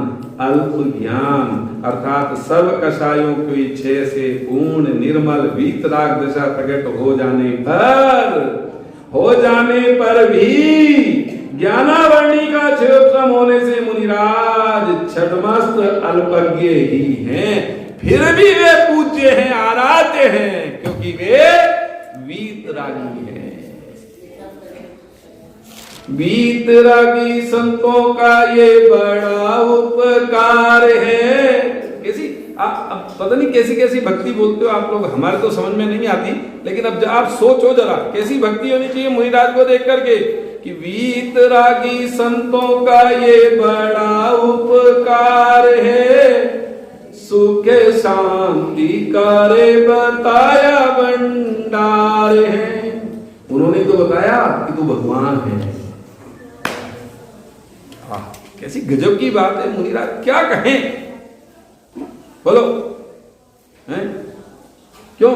अल्प ज्ञान अर्थात सर्व कषायों की क्षय से पूर्ण निर्मल वीतराग दशा प्रकट हो जाने पर भी ज्ञानावरणी का क्षयोत्तम होने से मुनिराज छद्मस्थ अल्पज्ञ ही हैं, फिर भी वे पूज्य हैं, आराध्य हैं, क्योंकि वे वीतरागी हैं। वीतरागी संतों का ये बड़ा उपकार है। कैसी आप पता नहीं कैसी कैसी भक्ति बोलते हो आप लोग, हमारे तो समझ में नहीं आती, लेकिन अब आप सोचो जरा कैसी भक्ति होनी चाहिए मुनिराज को देख करके कि वीतरागी संतों का ये बड़ा उपकार है, सुख शांति करे बताया भंडार है। उन्होंने तो बताया कि तू भगवान है। कैसी गजब की बात है। मुनिराज क्या कहें, बोलो हैं? क्यों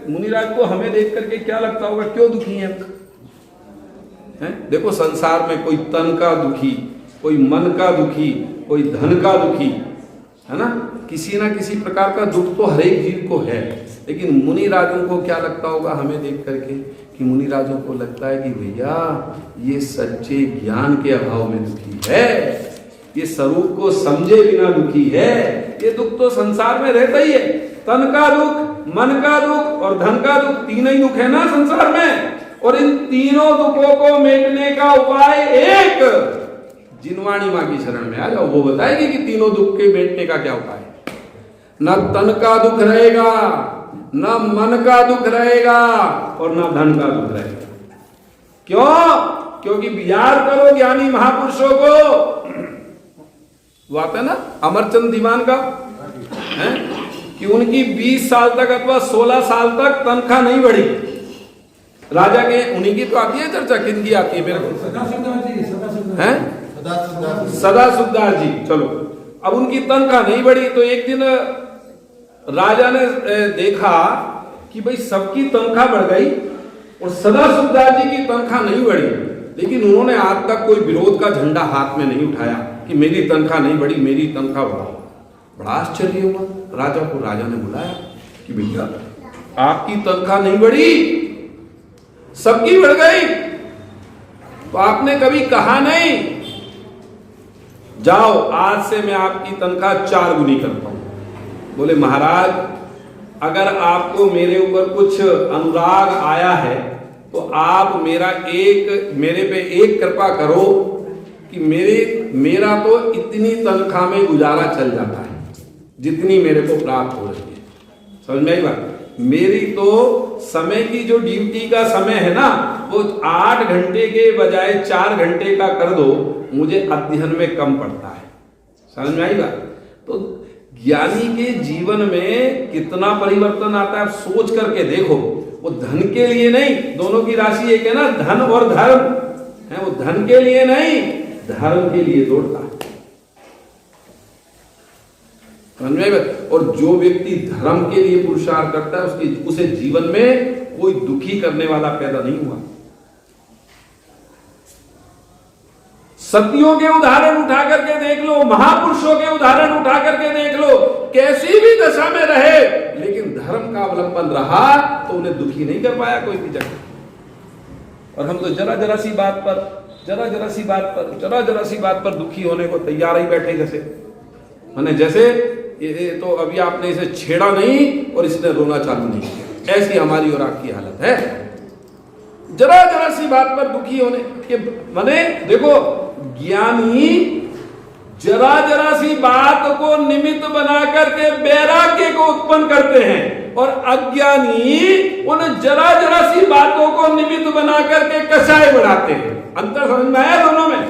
मुनिराज को हमें देख करके क्या लगता होगा, क्यों दुखी हैं? देखो संसार में कोई तन का दुखी, कोई मन का दुखी, कोई धन का दुखी है ना, किसी ना किसी प्रकार का दुख तो हर एक जीव को है। लेकिन मुनिराजों को क्या लगता होगा हमें देख करके कि मुनिराजों को लगता है कि भैया ये सच्चे ज्ञान के अभाव में दुखी है, ये स्वरूप को समझे बिना दुखी है। ये दुख तो संसार में रहता ही है, तन का दुख, मन का दुख और धन का दुख, तीनों ही दुख है ना संसार में। और इन तीनों दुखों को मिटने का उपाय एक, जिनवाणी माँ की शरण में आ जाओ, वो बताएगी कि तीनों दुख के मिटने का क्या उपाय है। न तन का दुख रहेगा, न मन का दुख रहेगा और न धन का दुख रहेगा। क्यों? क्योंकि विचार करो ज्ञानी महापुरुषों को, वो आता है ना अमरचंद दीवान का है कि उनकी 20 साल तक अथवा 16 साल तक तनख्वाह नहीं बढ़ी। राजा के, उन्हीं की तो आती है चर्चा, किनकी आती है मेरे को? सदा सुखदार जी। चलो, अब उनकी तनख्वाह नहीं बढ़ी तो एक दिन राजा ने देखा कि भाई सबकी तनख्वाह बढ़ गई और सदा सुखदार जी की तनख्वाह नहीं बढ़ी, लेकिन उन्होंने आज तक कोई विरोध का झंडा हाथ में नहीं उठाया कि मेरी तनख्वाह नहीं बढ़ी, मेरी तनख्वाह बढ़ाओ। बड़ा आश्चर्य हुआ राजा को। राजा ने बुलाया कि भैया आपकी तनख्वाह नहीं बढ़ी, सबकी बढ़ गई, तो आपने कभी कहा नहीं जाओ आज से मैं आपकी तनख्वाह 4 गुनी करता हूं। बोले महाराज, अगर आपको मेरे ऊपर कुछ अनुराग आया है तो आप मेरे पे एक कृपा करो कि मेरा तो इतनी तनख्वाह में गुजारा चल जाता है जितनी मेरे को प्राप्त हो रही है। समझ में आई बात? मेरी तो समय की जो ड्यूटी का समय है ना, वो 8 घंटे के बजाय 4 घंटे का कर दो, मुझे अध्ययन में कम पड़ता है। समझ में आई बात? तो ज्ञानी के जीवन में कितना परिवर्तन आता है, आप सोच करके देखो। वो धन के लिए नहीं, दोनों की राशि एक है ना, धन और धर्म है, वो धन के लिए नहीं धर्म के लिए दौड़ता है। और जो व्यक्ति धर्म के लिए पुरुषार्थ करता है उसे जीवन में कोई दुखी करने वाला पैदा नहीं हुआ। सतियों के उदाहरण उठा करके देख लो, महापुरुषों के उदाहरण उठा करके देख लो, कैसी भी दशा में रहे लेकिन धर्म का अवलंबन रहा तो उन्हें दुखी नहीं कर पाया कोई भी जगह। और हम तो जरा जरा सी बात पर दुखी होने को तैयार ही बैठे, जैसे ये तो अभी आपने इसे छेड़ा नहीं और इसने रोना चालू नहीं किया, ऐसी हमारी और आपकी हालत है। जरा सी बात पर दुखी होने के माने देखो, ज्ञानी जरा सी बात को निमित्त बना करके वैराग्य को उत्पन्न करते हैं और अज्ञानी उन जरा सी बातों को निमित्त बना करके कषाय बढ़ाते हैं। अंतर समझ में आया दोनों में,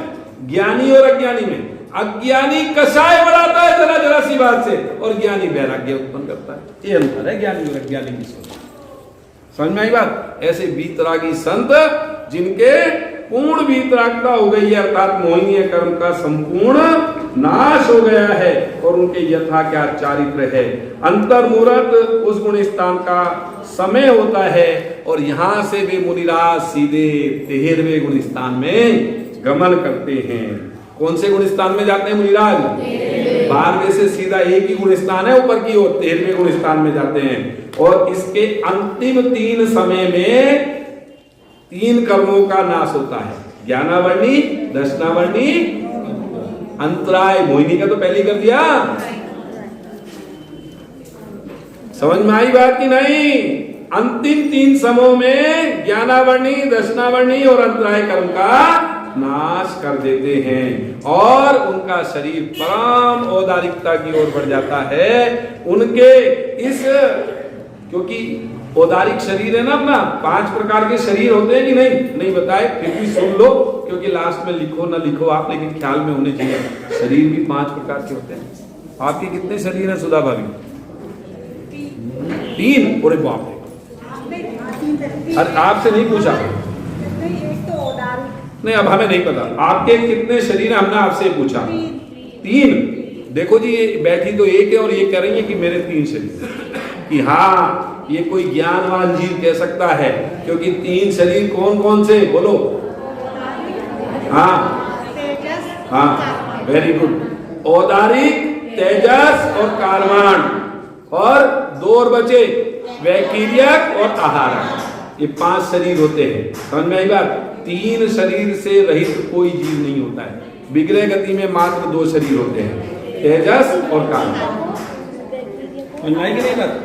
ज्ञानी और अज्ञानी में? अज्ञानी कषाय बढ़ाता है जरा सी बात से और ज्ञानी वैराग्य उत्पन्न करता है। ये अंतर है ज्ञानी और अज्ञानी की सोच। समझ में आई बात? ऐसे वीतरागी संत जिनके पूर्ण वीतरागता हो गई है, अर्थात मोहिनीय कर्म का संपूर्ण नाश हो गया है और उनके यथा क्या चारित्र है। अंतर्मुहूर्त उस गुण स्थान का समय होता है और यहां से वे मुनिराज सीधे 13वें गुण स्थान में गमन करते हैं। कौन से गुण स्थान में जाते हैं मुनिराज? 12वें से सीधा एक ही गुण स्थान है ऊपर की ओर, 13वें गुण स्थान में जाते हैं। और इसके अंतिम 3 समय में 3 कर्मों का नाश होता है, ज्ञानावर्णी, दर्शनावर्णी, अंतराय। मोहिनी का तो पहले कर दिया। समझ में आई बात की नहीं? अंतिम 3 समयों में ज्ञानावर्णी, दर्शनावर्णी और अंतराय कर्म का नाश कर देते हैं और उनका शरीर परम औदारिकता की ओर बढ़ जाता है। उनके इस, क्योंकि औदारिक शरीर है ना अपना, 5 प्रकार के शरीर होते हैं कि नहीं बताए, फिर भी सुन लो क्योंकि लास्ट में लिखो ना लिखो आप, लेकिन ख्याल में होने चाहिए। शरीर भी 5 प्रकार के होते हैं। आपके कितने शरीर है सुधा भाभी? 3? अरे बाप रे, अरे आपसे नहीं पूछा नहीं, अब हमें नहीं पता आपके कितने शरीर है, हमने आपसे पूछा 3। देखो जी, ये बैठी तो एक है और ये कह रही है कि मेरे 3 शरीर। कि हाँ, ये कोई ज्ञानवान जीव कह सकता है, क्योंकि 3 शरीर कौन कौन से बोलो? हाँ, वेरी गुड। औदारिक, तेजस और कारवाण, और 2 और बचे, वैकीर्यक और आहारक। ये 5 शरीर होते हैं। समझ में आई बात? 3 शरीर से रहित कोई जीव नहीं होता है। विग्रह गति में मात्र 2 शरीर होते हैं, तेजस और कारवाण। समझ में आई कि नहीं बात?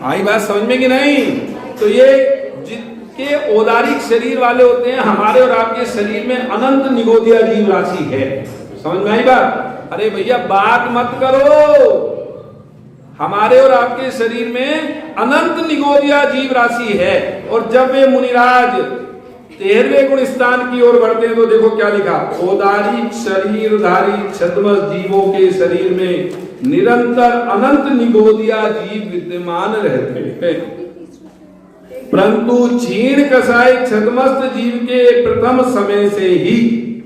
आई बात समझ में कि नहीं? तो ये जिनके औदारिक शरीर वाले होते हैं, हमारे और आपके शरीर में अनंत निगोदिया जीव राशि है। समझ में आई बात? अरे भैया बात मत करो, हमारे और आपके शरीर में अनंत निगोदिया जीव राशि है। और जब वे मुनिराज 13वें गुण स्थान की ओर बढ़ते हैं तो देखो क्या लिखा, औदारिक शरीरधारी छद्म जीवों के शरीर में निरंतर अनंत निगोदिया जीव विद्यमान रहते हैं, परंतु क्षीण कसाय छद्मस्त जीव के प्रथम समय से ही,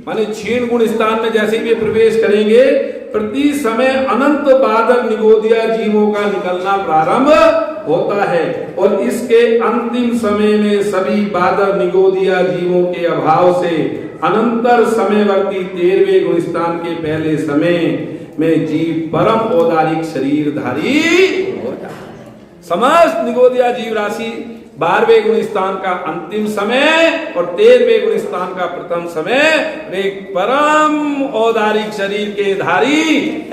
माने क्षीण गुण स्थान में जैसे ही वे प्रवेश करेंगे प्रति समय अनंत बादल निगोदिया जीवों का निकलना प्रारंभ होता है। और इसके अंतिम समय में सभी बादल निगोदिया जीवों के अभाव से अनंतर समयवर्ती 13वें गुण स्थान के पहले समय में जीव परम औदारिक शरीरधारी हो जाता है। समस्त निगोदिया जीव राशि 12वें गुण स्थान का अंतिम समय और 13वें गुण स्थान का प्रथम समय वे परम औदारिक शरीर के धारी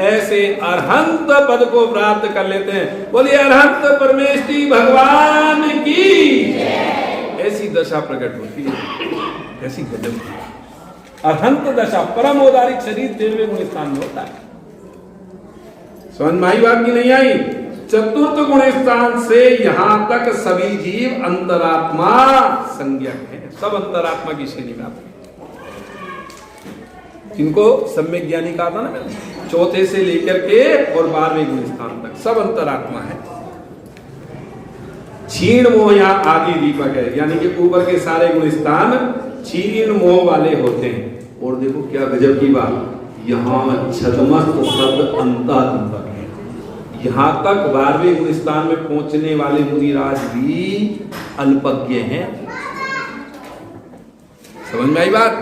ऐसे अरहंत पद को प्राप्त कर लेते हैं। बोलिए अरहंत परमेश्वरी भगवान की। ऐसी दशा प्रकट होती है, ऐसी गजब अरहंत दशा, परम औदारिक शरीर 13वें गुण स्थान में होता है। समझ में आई बात की नहीं आई? चतुर्थ गुण स्थान से यहां तक सभी जीव अंतरात्मा संज्ञक हैं, सब अंतरात्मा की श्रेणी में आते हैं। जिनको सम्यक ज्ञानी कहा था ना, चौथे से लेकर के और 12वें गुण स्थान तक सब अंतरात्मा है। क्षीण मोह यहाँ आदि दीपक है, यानी कि ऊपर के सारे गुण स्थान क्षीण मोह वाले होते हैं। और देखो क्या गजब की बात, यहाँ छद्मस्त शब्द अंतः है। यहां तक 12वें गुण स्थान में पहुंचने वाले मुनिराज भी अल्पज्ञ हैं। समझ में आई बात?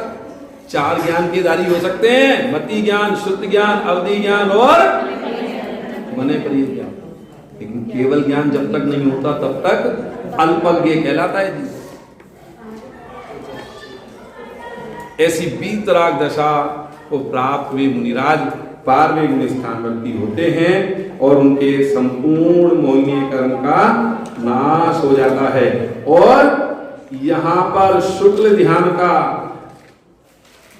4 ज्ञान के धारी हो सकते हैं, मति ज्ञान, शुद्ध ज्ञान, अवधि ज्ञान और मने प्रिय ज्ञान, लेकिन केवल ज्ञान जब तक नहीं होता तब तक अल्पज्ञ कहलाता है। ऐसी बीतराग दशा को प्राप्त हुए मुनिराज 12वें गुण स्थानवर्ती होते हैं और उनके संपूर्ण मोहिनी कर्म का नाश हो जाता है। और यहां पर शुक्ल ध्यान का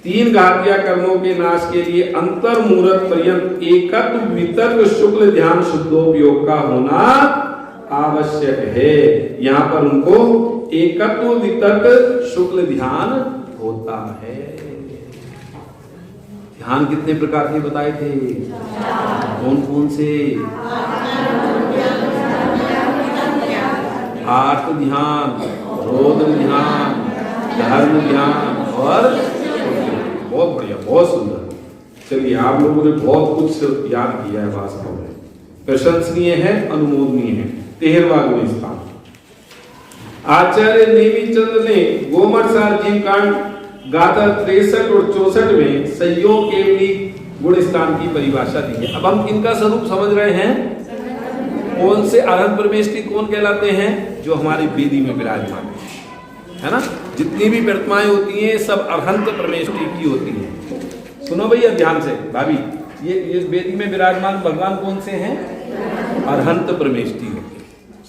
3 घातिया कर्मों के नाश के लिए अंतर मुहूर्त पर्यंत एकत्व वितर्क शुक्ल ध्यान शुद्धोपयोग का होना आवश्यक है। यहां पर उनको एकत्व वितर्क शुक्ल ध्यान होता है। ध्यान कितने प्रकार के बताए थे? कौन कौन से? आर्त ध्यान, रोद्र ध्यान, धर्म ध्यान और बहुत बढ़िया, बहुत सुंदर। चलिए, आप लोगों ने बहुत कुछ याद किया है, वास्तव में प्रशंसनीय है, अनुमोदनीय है। 13वां गुण स्थान आचार्य नेमिचंद ने गोमटसार जीव कांड गाथा 63 और 64 में संयोग केवली गुण स्थान की परिभाषा दी है। अब हम किनका स्वरूप समझ रहे हैं? कौन से अरहंत परमेष्ठी कौन कहलाते हैं? जो हमारी वेदी में विराजमान है ना। जितनी भी प्रतिमाएं होती हैं सब अरहंत परमेष्ठी की होती हैं। सुनो भैया ध्यान से, भाभी, ये वेदी में विराजमान भगवान कौन से हैं? अरहंत परमेष्ठी होती है।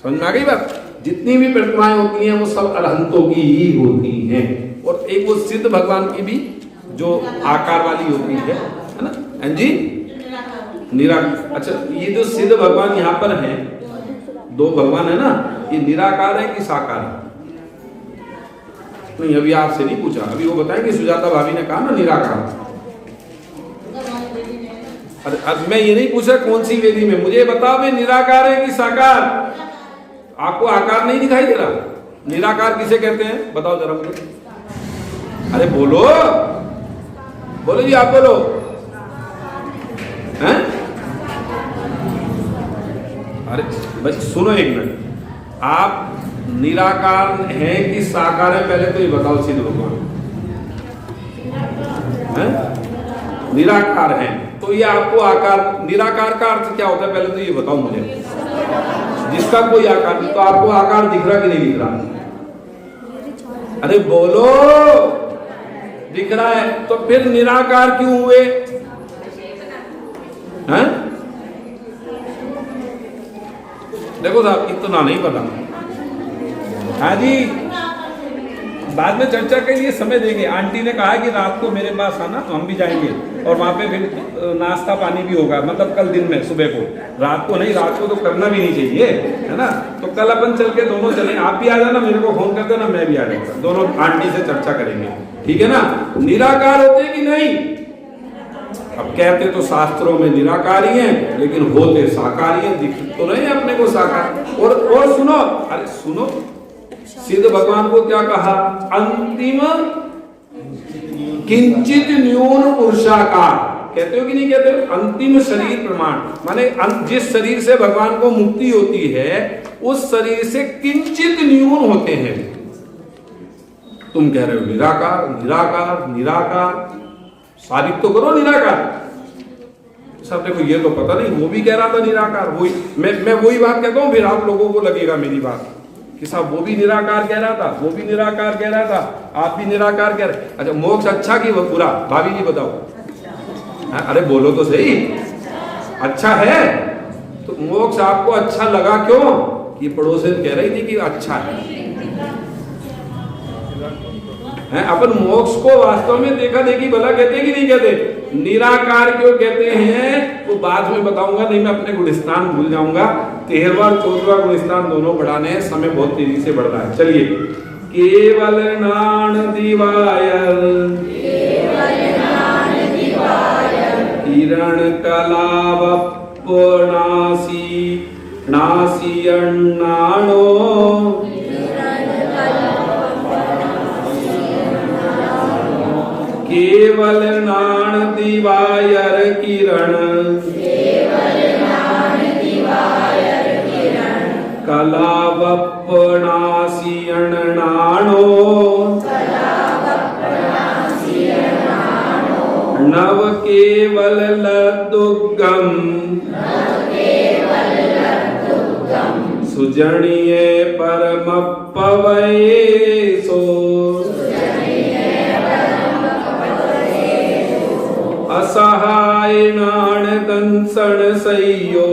समझ में आ गई बात? जितनी भी प्रतिमाएं होती हैं वो सब अरहंतों की ही होती हैं। और एक वो सिद्ध भगवान की भी जो आकार वाली होती है ना, जी निराकार। अच्छा, ये जो सिद्ध भगवान यहाँ पर हैं, 2 भगवान है ना, ये निराकार है कि साकार है? नहीं, अभी आपसे नहीं पूछा, अभी वो बताएंगे। सुजाता भाभी ने कहा ना निराकार। अरे अब मैं ये नहीं पूछा कौन सी वेदी में, मुझे बताओ वे निराकार है कि साकार? आपको आकार नहीं दिखाई दे रहा? निराकार किसे कहते हैं बताओ जरा मुझे। अरे बोलो, बोलो जी, आप बोलो। हैं? अरे बस सुनो एक मिनट, आप निराकार हैं कि साकार है पहले तो ये बताओ सिद्ध भगवान। निराकार हैं तो ये आपको आकार, निराकार का अर्थ क्या होता है पहले तो ये बताओ मुझे। जिसका कोई आकार नहीं, तो आपको आकार दिख रहा कि नहीं दिख रहा? अरे बोलो, दिख रहा है तो फिर निराकार क्यों हुए? हैं? देखो साहब, इतना नहीं पता। हाँ जी, बाद में चर्चा के लिए समय देंगे। आंटी ने कहा कि रात को मेरे पास आना, तो हम भी जाएंगे। और वहां पे फिर नाश्ता पानी भी होगा, मतलब कल दिन में सुबह को, रात को नहीं, रात को तो करना भी नहीं चाहिए, है ना। तो कल अपन चल के दोनों चले, आप भी आ जाना, मेरे को फोन कर देना, मैं भी आ जाऊंगा, दोनों आंटी से चर्चा करेंगे, ठीक है ना। निराकार होते कि नहीं? अब कहते तो शास्त्रों में निराकारी हैं, लेकिन होते साकारी हैं, दिख तो नहीं अपने को साकार। और सुनो, अरे सुनो, सिद्ध भगवान को क्या कहा? अंतिम किंचित न्यून पुरुषाकार, कहते हो कि नहीं कहते हो? अंतिम शरीर प्रमाण, माने जिस शरीर से भगवान को मुक्ति होती है उस शरीर से किंचित न्यून होते हैं। तुम कह रहे हो निराकार निराकार निराकार, साबित तो करो निराकार। सब देखो, ये तो पता नहीं, वो भी कह रहा था निराकार, वही मैं वही बात कहता हूं, फिर आप लोगों को लगेगा मेरी बात कि साहब वो भी निराकार कह रहा था, वो भी निराकार कह रहा था, आप भी निराकार कह रहे। अच्छा, मोक्ष अच्छा कि बुरा? भाभी जी बताओ। अरे बोलो तो सही, अच्छा है? तो मोक्ष आपको अच्छा लगा क्यों? कि पड़ोसन कह रही थी कि अच्छा है। अपन मोक्ष को वास्तव में देखा देखी भला कहते कि नहीं कहते? निराकार क्यों कहते हैं वो बाद में बताऊंगा, नहीं मैं अपने गुणस्थान भूल जाऊंगा। 13वां 14वां गुणस्थान दोनों बढ़ाने हैं, समय बहुत तेजी से बढ़ रहा है। चलिए, केवल नाण दिवायर किरण कलाव नासी नासी अन्नाणो केवल नाण दिवायर किरण कलावपनासी अन्नाणो नव केवल लद्दुग्गम सुजनीय परम पवयेसो असहाय नाण दंसन सैयो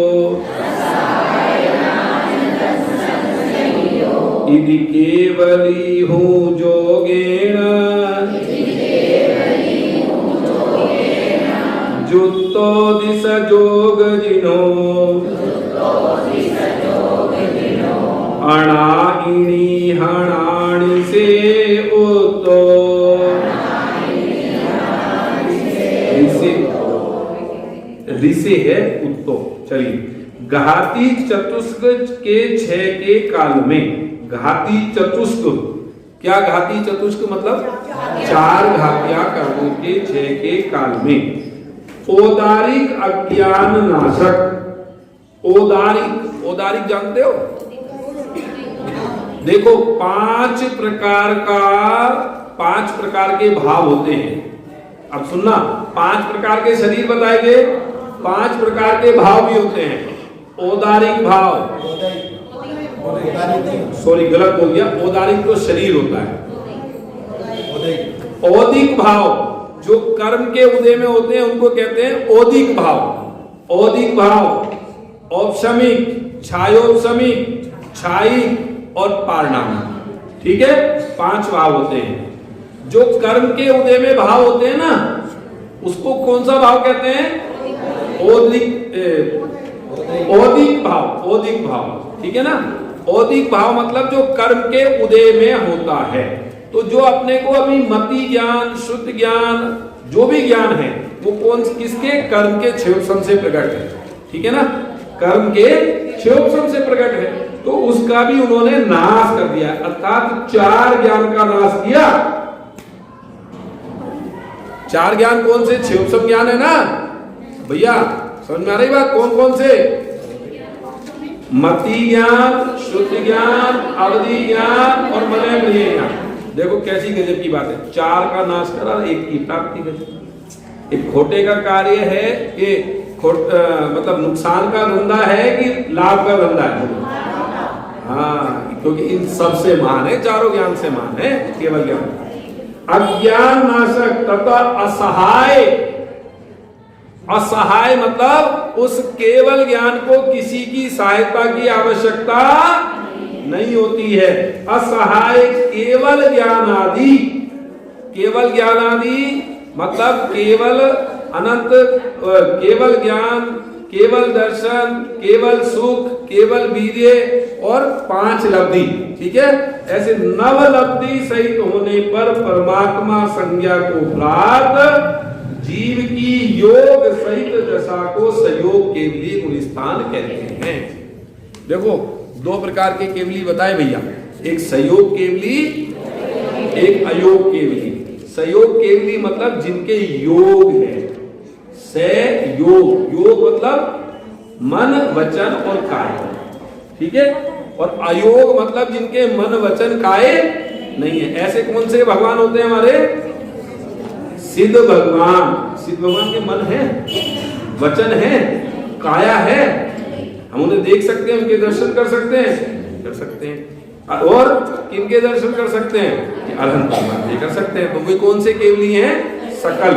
इदि केवली हूँ जोगेण जुत्तो दिस जोग जिनो अणाइणी हणाणि से उतो ऋषि है उत्तो। चलिए, घाती चतुष्क के 6 के काल में, घाती चतुष्क, क्या घाती चतुष्क मतलब 4 घातियां कर्मों के 6 के काल में, औदारिक अज्ञान नाशक। औदारिक जानते हो? देखो, 5 प्रकार के भाव होते हैं। अब सुनना, 5 प्रकार के शरीर बताए गए, 5 प्रकार के भाव भी होते हैं। औदारिक भाव, सॉरी गलत बोल दिया, औदारिक तो शरीर होता है। औदिक भाव जो कर्म के उदय में होते हैं उनको कहते हैं औदिक भाव। औदिक भाव, औपशमिक, छायोपशमिक, छायिक और पारणामिक, ठीक है, 5 भाव होते हैं। जो कर्म के उदय में भाव होते हैं ना, उसको कौन सा भाव कहते हैं? औदिक भाव। औदिक भाव, ठीक है ना। औदिक भाव मतलब जो कर्म के उदय में होता है। तो जो अपने को अभी मति ज्ञान, शुद्ध ज्ञान, जो भी ज्ञान है वो कौन किसके? कर्म के क्षयोपशम से प्रकट है, ठीक है ना। कर्म के क्षयोपशम से प्रकट है, तो उसका भी उन्होंने नाश कर दिया, अर्थात 4 ज्ञान का नाश किया। 4 ज्ञान कौन से? क्षयोपशम ज्ञान है ना भैया, समझ में आ रही बात? कौन कौन से? मति ज्ञान, शुद्ध ज्ञान, अवधि ज्ञान और मलय ज्ञान। देखो कैसी गजब की बात है, 4 का नाश करा, 1 की प्राप्ति गई। एक खोटे का कार्य है कि मतलब नुकसान का धंधा है कि लाभ का धंधा है? हाँ, क्योंकि इन सबसे महान है, चारों ज्ञान से महान है केवल ज्ञान। अज्ञान नाशक तथा असहाय। असहाय मतलब उस केवल ज्ञान को किसी की सहायता की आवश्यकता नहीं होती है। असहाय केवल ज्ञान आदि। केवल ज्ञान आदि मतलब केवल अनंत, केवल ज्ञान, केवल दर्शन, केवल सुख, केवल वीर्य और 5 लब्धि। ठीक है, ऐसे 9 लब्धि सहित होने पर परमात्मा संज्ञा को प्राप्त जीव की योग सहित दशा को संयोग केवली गुण स्थान कहते हैं। देखो 2 प्रकार के केवली बताए भैया, एक संयोग केवली, एक अयोग केवली। संयोग केवली मतलब जिनके योग है, योग, योग मतलब मन वचन और काय। ठीक है, और अयोग मतलब जिनके मन वचन काय नहीं है। ऐसे कौन से भगवान होते हैं हमारे? सिद्ध भगवान। सिद्ध भगवान के मन है, वचन है, काया है, हम उन्हें देख सकते हैं, उनके दर्शन कर सकते हैं, कर सकते हैं। और किनके दर्शन कर सकते हैं? अरहंत भगवान ये कर सकते हैं। तो वे कौन से केवली हैं? सकल।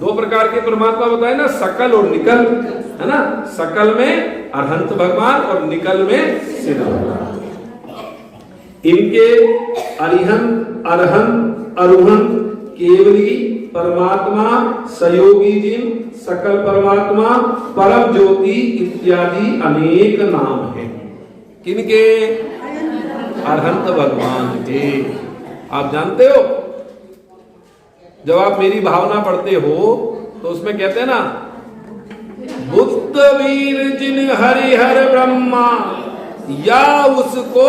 2 प्रकार के परमात्मा बताए ना, सकल और निकल, है ना। सकल में अरहंत भगवान और निकल में सिद्ध भगवान। इनके अरिहंत, अरहंत, अरुहंत, केवली, परमात्मा, सहयोगी जिन, सकल परमात्मा, परम ज्योति इत्यादि अनेक नाम हैं। किनके? अरहंत भगवान के। आप जानते हो, जब आप मेरी भावना पढ़ते हो तो उसमें कहते हैं ना, बुद्ध वीर जिन हरिहर ब्रह्मा, या उसको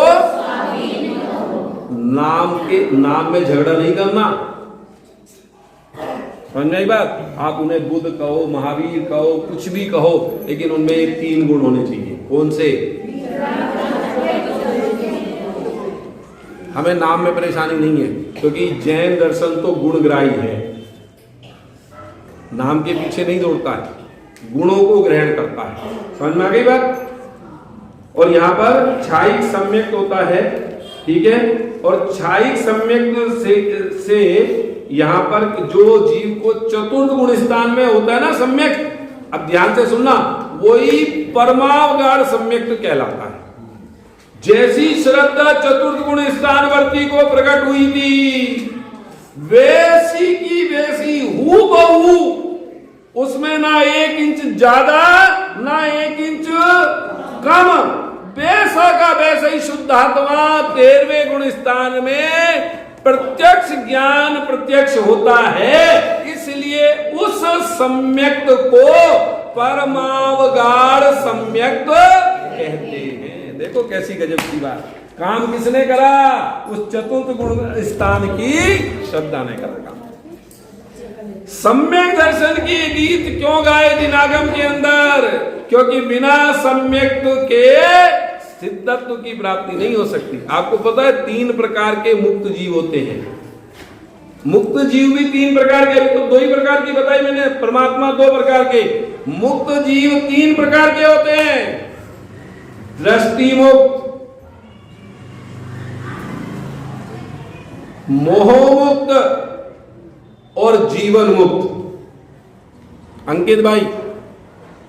नाम में झगड़ा नहीं करना। समझ में आई बात? आप उन्हें बुद्ध कहो, महावीर कहो, कुछ भी कहो, लेकिन उनमें 3 गुण होने चाहिए। कौन से? हमें नाम में परेशानी नहीं है, क्योंकि जैन दर्शन तो गुणग्राही है, नाम के पीछे नहीं दौड़ता है, गुणों को ग्रहण करता है। समझ में आ गई बात? और यहाँ पर छायिक सम्यक्त होता है। ठीक है, और छायिक सम्यक्त से यहाँ पर जो जीव को चतुर्थ गुण स्थान में होता है ना सम्यक्त, अब ध्यान से सुनना, वही परमावगाढ़ सम्यक्त कहलाता है। जैसी श्रद्धा चतुर्थ गुण स्थानवर्ती को प्रकट हुई थी, वैसी की वैसी हूबहू, उसमें ना 1 इंच ज्यादा ना 1 इंच कम, वैसा का वैसा ही शुद्धात्मा 13वें गुण स्थान में प्रत्यक्ष ज्ञान प्रत्यक्ष होता है। इसलिए उस सम्यक्त को परमावगाढ़ सम्यक्त कहते हैं। देखो कैसी गजब की बात। काम किसने करा? उस चतुर्थ गुण स्थान की श्रद्धा ने करा काम। सम्यक दर्शन की गीत क्यों गाए दिनागम के अंदर? क्योंकि बिना सम्यक्त के सिद्धत्व की प्राप्ति नहीं हो सकती। आपको पता है 3 प्रकार के मुक्त जीव होते हैं। मुक्त जीव भी 3 प्रकार के, तो 2 ही प्रकार की बताई मैंने, परमात्मा 2 प्रकार के। मुक्त जीव 3 प्रकार के होते हैं, दृष्टि मुक्त, मोह मुक्त और जीवन मुक्त। अंकित भाई,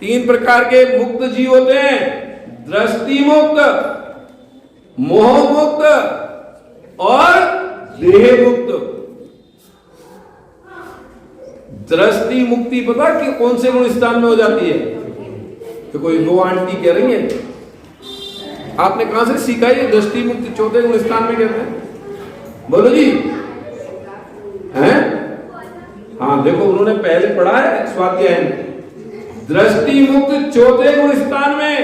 3 प्रकार के मुक्त जीव होते हैं, दृष्टि मुक्त, मोह मुक्त और देह मुक्त। दृष्टि मुक्ति पता कि कौन से गुण स्थान में हो जाती है? तो कोई 2 आंटी कह रही है, आपने कहां से सीखा ये दृष्टि मुक्ति 4थे गुण स्थान में कहते हैं? बोलो जी, हैं? हाँ देखो, उन्होंने पहले पढ़ा है स्वाध्याय में। दृष्टि मुक्त 4थे गुण स्थान में,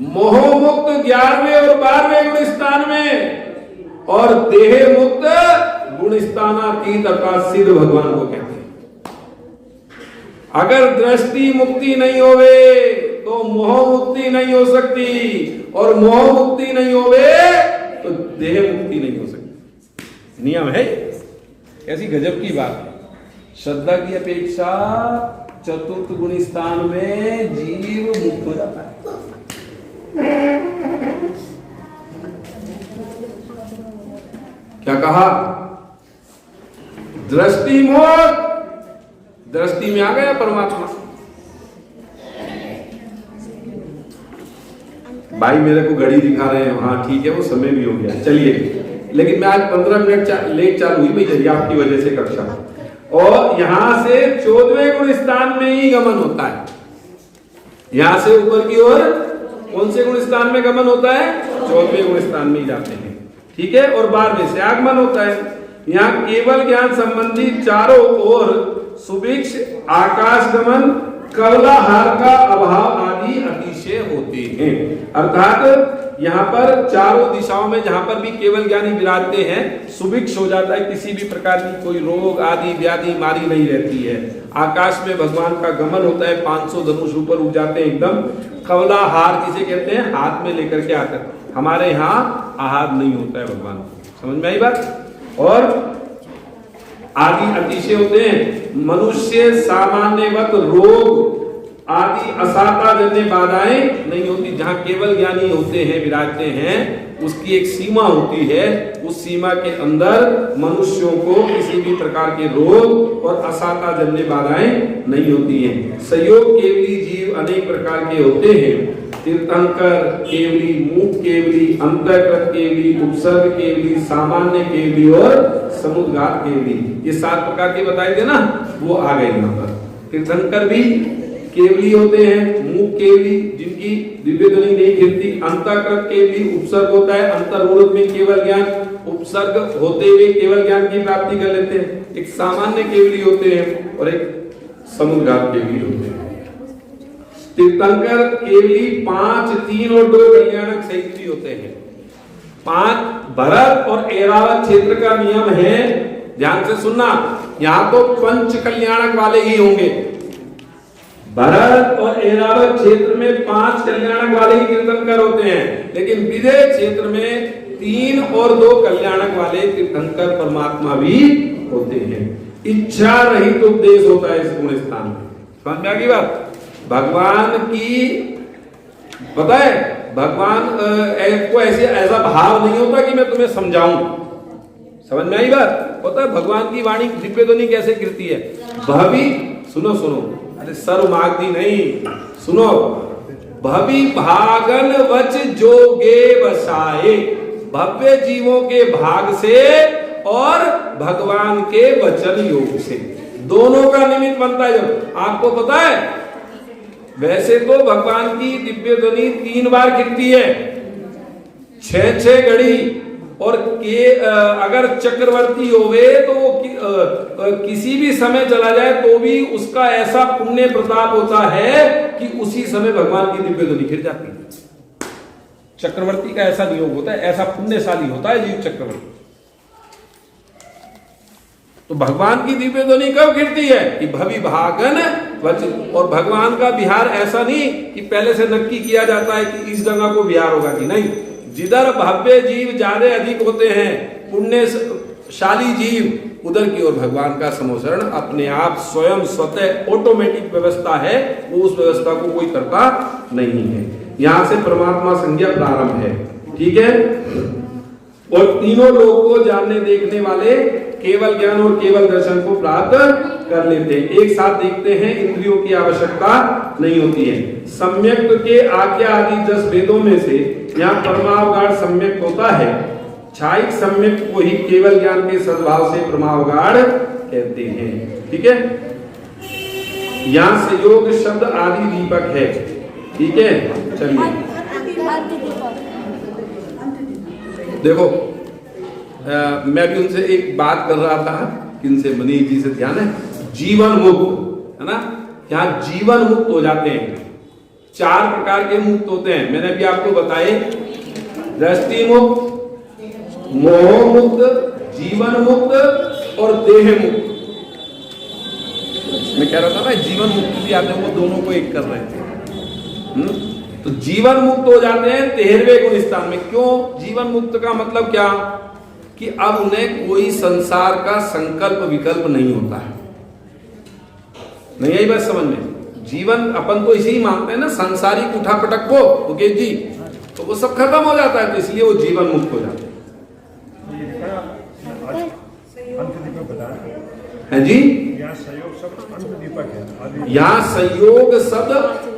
मोह मुक्त 11वें और 12वें गुण स्थान में, और देह मुक्त गुण स्थानातीत अर्थात सिद्ध भगवान को कहते हैं। अगर दृष्टि मुक्ति नहीं होवे तो मोह मुक्ति नहीं हो सकती, और मोह मुक्ति नहीं होवे तो देह मुक्ति नहीं हो सकती। नियम है। ऐसी गजब की बात है। श्रद्धा की अपेक्षा चतुर्थ गुण स्थान में जीव मुक्त हो जाता है। क्या कहा? दृष्टि मुक्त, दृष्टि में आ गया परमात्मा। भाई मेरे को घड़ी दिखा रहे हैं, हाँ ठीक है, वो समय भी हो गया, चलिए। लेकिन मैं आज 15 मिनट लेट चालू हुई भाई, आपकी वजह से कक्षा। और यहां से 14वें गुण स्थान में ही गमन होता है। यहां से ऊपर की ओर कौन से गुण स्थान में गमन होता है? 14वें गुण स्थान में ही जाते हैं। ठीक है, और 12वें से आगमन होता है। यहाँ केवल ज्ञान संबंधी चारों ओर सुभिक्ष, आकाश गमन, कवलाहार का अभाव आदि अतिशय होते हैं। अर्थात यहाँ पर चारों दिशाओं में जहां पर भी केवल ज्ञानी विराजते हैं, सुभिक्ष हो जाता है, किसी भी प्रकार की कोई रोग आदि व्याधि मारी नहीं रहती है। आकाश में भगवान का गमन होता है, 500 धनुष ऊपर उठ जाते हैं एकदम। कवलाहार किसे कहते हैं? हाथ में लेकर के आकर। हमारे यहाँ आहार नहीं होता है भगवान, समझ में आई बात? और आदि अतिशय होते हैं। मनुष्य सामान्यवत रोग आदि असाता जन्य बाधाएं नहीं होती। जहां केवल ज्ञानी होते हैं, विराजते हैं, उसकी एक सीमा होती है। उस सीमा के अंदर मनुष्यों को किसी भी प्रकार के रोग और असाता जन्य बाधाएं नहीं होती हैं। संयोग केवली जीव अनेक प्रकार के होते हैं। तीर्थंकर केवली, मूक केवली, अंतःकृत केवली, उपसर्ग केवली, सामान्य केवली और समुद्घात केवली। ये 7 प्रकार के बताए थे ना, वो आ गए यहाँ पर। तीर्थंकर भी केवली होते हैं, मूक केवली जिनकी दिव्य ध्वनि नहीं गिरती, अंतःकृत केवली, उपसर्ग होता है, अंतर्मुख में केवल ज्ञान, उपसर्ग होते हुए केवल ज्ञान की प्राप्ति कर लेते हैं। एक सामान्य केवली होते हैं और एक समुद्घात केवली होते हैं। तीर्थंकर केवली 5, 3 और 2 कल्याणक सहित भी होते हैं। 5 भरत और ऐरावत क्षेत्र का नियम है, ध्यान से सुनना, यहां तो पंच कल्याणक वाले ही होंगे। भरत और ऐरावत क्षेत्र में 5 कल्याणक वाले ही तीर्थंकर होते हैं, लेकिन विदेह क्षेत्र में 3 और 2 कल्याणक वाले तीर्थंकर परमात्मा भी होते हैं। इच्छा रहित उपदेश होता है इस गुण स्थान में। समझ में आ गई बात? भगवान की पता है, भगवान को ऐसा भाव नहीं होता कि मैं तुम्हें समझाऊं। समझ में आई बात? पता है भगवान की वाणी दिव्य ध्वनि कैसे गिरती है? भवि, सुनो सुनो, अरे सर्व मागदी नहीं, सुनो। भवि भागन वच जोगे बसाए, भव्य जीवों के भाग से और भगवान के वचन योग से, दोनों का निमित्त बनता है। जब आपको पता है वैसे तो भगवान की दिव्य ध्वनि 3 बार गिरती है, 6 घड़ी, और अगर चक्रवर्ती होवे तो वो किसी भी समय चला जाए तो भी उसका ऐसा पुण्य प्रताप होता है कि उसी समय भगवान की दिव्य ध्वनि गिर जाती है। चक्रवर्ती का ऐसा नियोग होता है, ऐसा पुण्यशाली होता है जीव चक्रवर्ती। तो भगवान की दिव्य ध्वनि कब गिरती है? कि भवि भागन वच, और भगवान का विहार ऐसा नहीं कि पहले से नक्की किया जाता है कि इस जगह को विहार होगा कि नहीं। जिधर भव्य जीव ज्यादा अधिक होते हैं, पुण्यशाली जीव, उधर की ओर भगवान का समोसरण अपने आप स्वयं स्वतः ऑटोमेटिक व्यवस्था है, वो उस व्यवस्था को कोई करता नहीं है। यहां से परमात्मा संज्ञा प्रारंभ है। ठीक है, और तीनों लोग को जानने देखने वाले केवल ज्ञान और केवल दर्शन को प्राप्त कर लेते हैं, एक साथ देखते हैं, इंद्रियों की आवश्यकता नहीं होती है। सम्यक के आज्ञा आदि 10 वेदों में से यहाँ परमावगाढ़ सम्यक होता है। छायिक सम्यक को ही केवल ज्ञान के सद्भाव से परमावगाढ़ कहते हैं। ठीक है, यहाँ संयोग शब्द आदि दीपक है। ठीक है, चलिए देखो, मैं भी उनसे एक बात कर रहा था, किनसे, मनीष जी से, ध्यान है, जीवन मुक्त है ना, यहाँ जीवन मुक्त हो जाते हैं। 4 प्रकार के मुक्त होते हैं, मैंने भी आपको बताए, दृष्टि मुक्त, मोह मुक्त, जीवन मुक्त और देह मुक्त। मैं कह रहा था ना जीवन मुक्त भी आते हैं, वो दोनों को एक कर रहे थे। तो जीवन मुक्त हो जाते हैं 13वें गुण स्थान में। क्यों जीवन मुक्त का मतलब क्या? कि अब उन्हें कोई संसार का संकल्प विकल्प नहीं होता है। नहीं आई बात समझ में? जीवन अपन तो इसी मानते हैं ना, सांसारिक उठा पटक को, ओके जी, तो वो सब खत्म हो जाता है, तो इसलिए वो जीवन मुक्त हो जाते हैं जी। यहाँ संयोग शब्द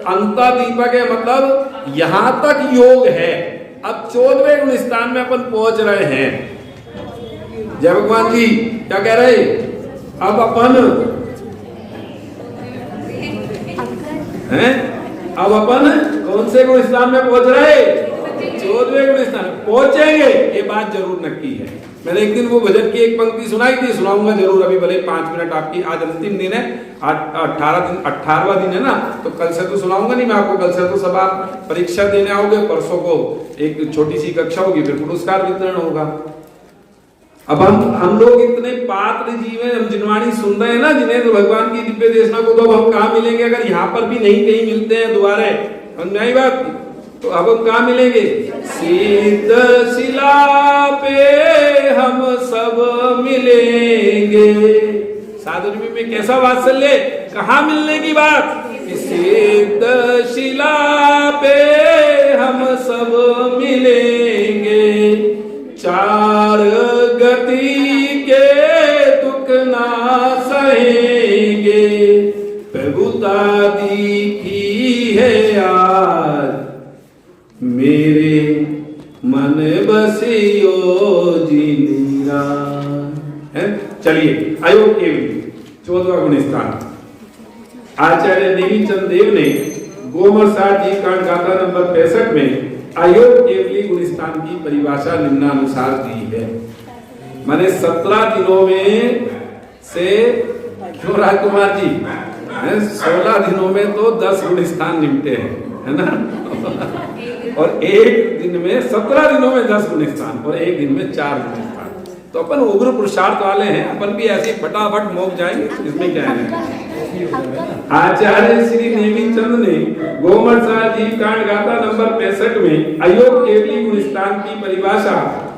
अंत दीपक है, मतलब यहां तक योग है। अब 14वें गुण स्थान में अपन पहुंच रहे हैं। जय भगवान जी, क्या कह रहे? अब अपन हैं, अब अपन कौन से गुण स्थान में पहुंच रहे? 14वें गुण स्थान पहुंचेंगे, ये बात जरूर नक्की है। मैंने एक दिन वो भजन की एक पंक्ति सुनाई थी, सुनाऊंगा जरूर, अभी भले 5 मिनट आपकी, आज अंतिम दिन है, 18वां दिन है ना, तो कल से तो सुनाऊंगा नहीं मैं आपको, कल से तो सब आप परीक्षा देने आओगे, परसों को एक छोटी सी कक्षा होगी, फिर पुरस्कार वितरण होगा। अब हम लोग इतने पात्र जीव हैं, हम जिनवाणी सुन रहे हैं ना, जिन्हें तो भगवान की दिव्य देशना को तो हम कहाँ मिलेंगे, अगर यहाँ पर भी नहीं कहीं मिलते हैं दोबारा, समझ आई बात? तो अब हम कहाँ मिलेंगे? सिद्ध शिला पे हम सब मिलेंगे। साधुजी में कैसा वात्सल्य, कहाँ मिलने की बात? सिद्ध शिला पे हम सब मिलेंगे, 4 गति के दुख ना सहेंगे, प्रभुता दिखी है आज मेरे मन बसियो जिनीरा। है, चलिए अयोग केवली 14वां गुण स्थान। आचार्य नेमीचंद देव ने गोमरसार जी कांड गाथा नंबर 65 में अयोग केवली गुण स्थान की परिभाषा निम्नानुसार दी है। माने 17 दिनों में से, क्यों राजकुमार जी, 16 दिनों में तो 10 गुण स्थान निपटे हैं, है ना, और एक दिन में 17 दिनों में 10 गुण स्थान, और एक दिन में 4 गुण स्थान। तो अपन उग्र पुरुषार्थ वाले हैं, अपन भी ऐसे फटाफट मोक जाएंगे, इसमें क्या है। आचार्य श्री नेमीचंद ने गोमरसार जी कांड गाथा नंबर 65 में अयोग केवली गुण स्थान की परिभाषा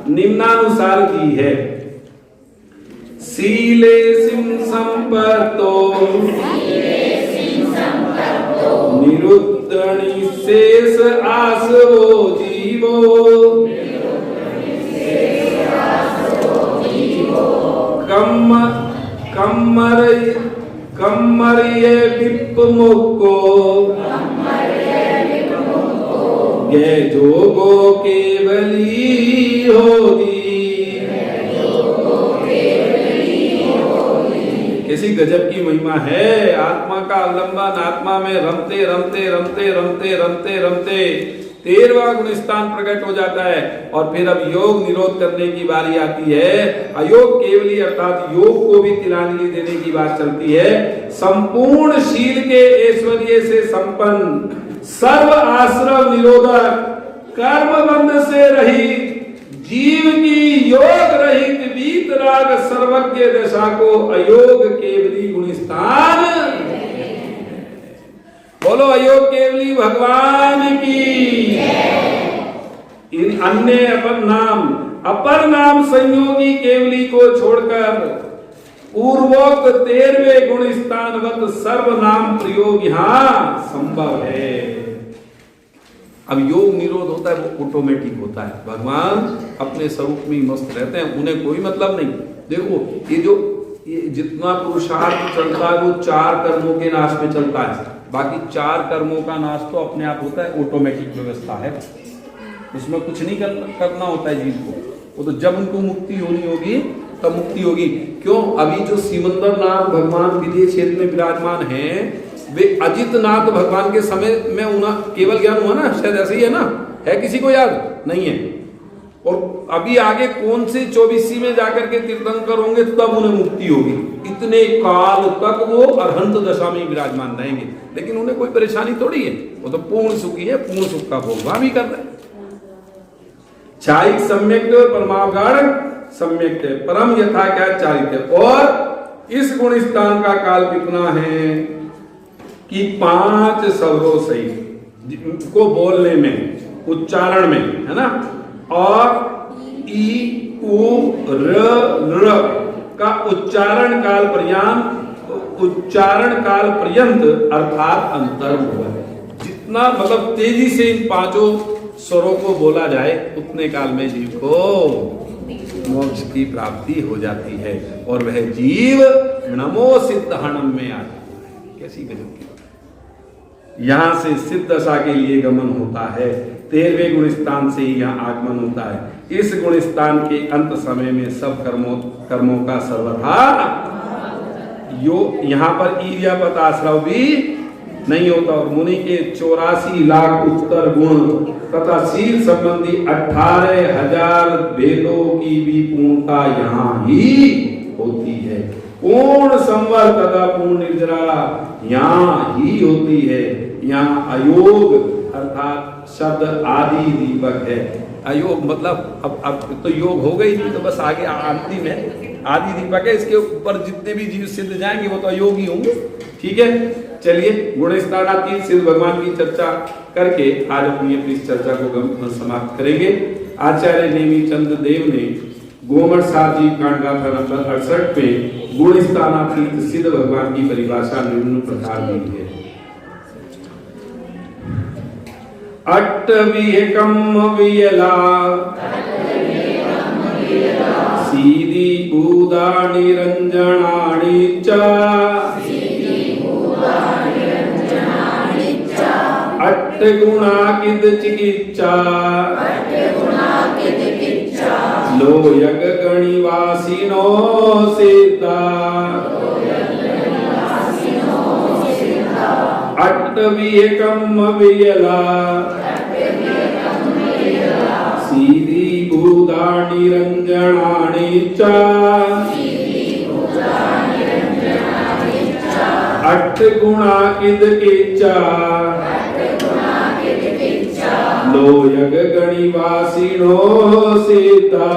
निम्नानुसार दी है। सीले सिंह संपर्तो निरुद्धनि शेष आसवो जीवो, कम्मरिये विप्पमुक्को ये जोगो केवली होगी। कैसी गजब की महिमा है, आत्मा का अवलंबन, आत्मा में रमते रमते रमते रमते रमते रमते 13वां गुण स्थान प्रकट हो जाता है, और फिर अब योग निरोध करने की बारी आती है। अयोग केवली अर्थात योग को भी तिलांजलि देने की बात चलती है। संपूर्ण शील के ऐश्वर्य से संपन्न, सर्व आश्रव निरोधक, कर्म बंध से रहित, जीव की योग रहित वीतराग सर्वज्ञ दशा को अयोग केवली गुण स्थान। बोलो अयोग केवली भगवान की। इन अन्य अपर नाम संयोगी केवली को छोड़कर पूर्वोक्त 13वें गुण स्थानवत सर्वनाम प्रयोग यहां संभव है। अब योग निरोध होता है वो ऑटोमेटिक होता है, भगवान अपने स्वरूप में मस्त रहते हैं, उन्हें कोई मतलब नहीं। देखो ये जितना पुरुषार्थ चलता है वो 4 कर्मों के नाश में चलता है, बाकी 4 कर्मों का नाश तो अपने आप होता है, ऑटोमेटिक व्यवस्था है, उसमें कुछ नहीं करना होता है जीव को। वो तो जब उनको मुक्ति होनी होगी तब मुक्ति होगी। क्यों? अभी जो सिमंदर नाथ भगवान विदेह क्षेत्र में विराजमान हैं, वे अजित नाथ भगवान के समय में उन्हें केवल ज्ञान हुआ ना, शायद ऐसे ही है ना, है किसी को याद नहीं है। और अभी आगे कौन से 24वीं में जाकर के तीर्थंकर होंगे तब उन्हें मुक्ति होगी। इतने काल तक वो अरहंत दशा में विराजमान रहेंगे, लेकिन उन्हें कोई परेशानी थोड़ी है, वो तो पूर्ण सुखी है, पूर्ण सुख का भोग वहां भी कर रहे हैं। चाइक सम्यक परमावगाढ़ सम्यक परम यथा क्या चारित। और इस गुण स्थान का काल कितना है कि 5 स्वरों सहित को बोलने में, उच्चारण में, है ना, और ई उ र का उच्चारण काल पर्यंत अर्थात अंतर हुआ है। जितना मतलब तेजी से इन 5 स्वरों को बोला जाए उतने काल में जीव को मोक्ष की प्राप्ति हो जाती है, और वह जीव नमो सिद्धहणम में आता है। कैसी गजब की बात। यहां से सिद्ध दशा के लिए गमन होता है, 13वें गुण स्थान से ही यहाँ आगमन होता है। इस गुण स्थान के अंत समय में सब कर्मों का सर्वथा यो यहाँ पर ईर्यापत आश्रव भी नहीं होता। और मुनि के 84 लाख उत्तर गुण तथा शील संबंधी 18,000 वेदों की भी पूर्णता यहाँ ही होती है। पूर्ण संवर तथा पूर्ण निर्जरा यहाँ ही होती है। यहाँ अयोग अर्थात शब्द आदि दीपक है। अयोग मतलब अब तो योग हो गई नहीं, तो बस आगे अंतिम है आदि दीपक है। इसके ऊपर जितने भी जीव सिद्ध जाएंगे वो तो अयोगी होंगे। ठीक है, चलिए गुण स्थानातीत सिद्ध भगवान की चर्चा करके आज अपनी इस चर्चा को समाप्त करेंगे। आचार्य नेमिचंद देव ने गोमठ साजी कांड गाथा नंबर 68 में गुण स्थानातीत सिद्ध भगवान की परिभाषा निम्न प्रकार दी है। अट्टविहकम वियला सीधी बूदा निरंजनाणि च अट्टगुणाकिद चिकित्सा लोयग गणिवासिनो सेता अट्टविहकम वियला सीधी बूदा निरंजनाणि च अट्टगुणाकिद किच्चा लोयग गणिवासिनो सेता।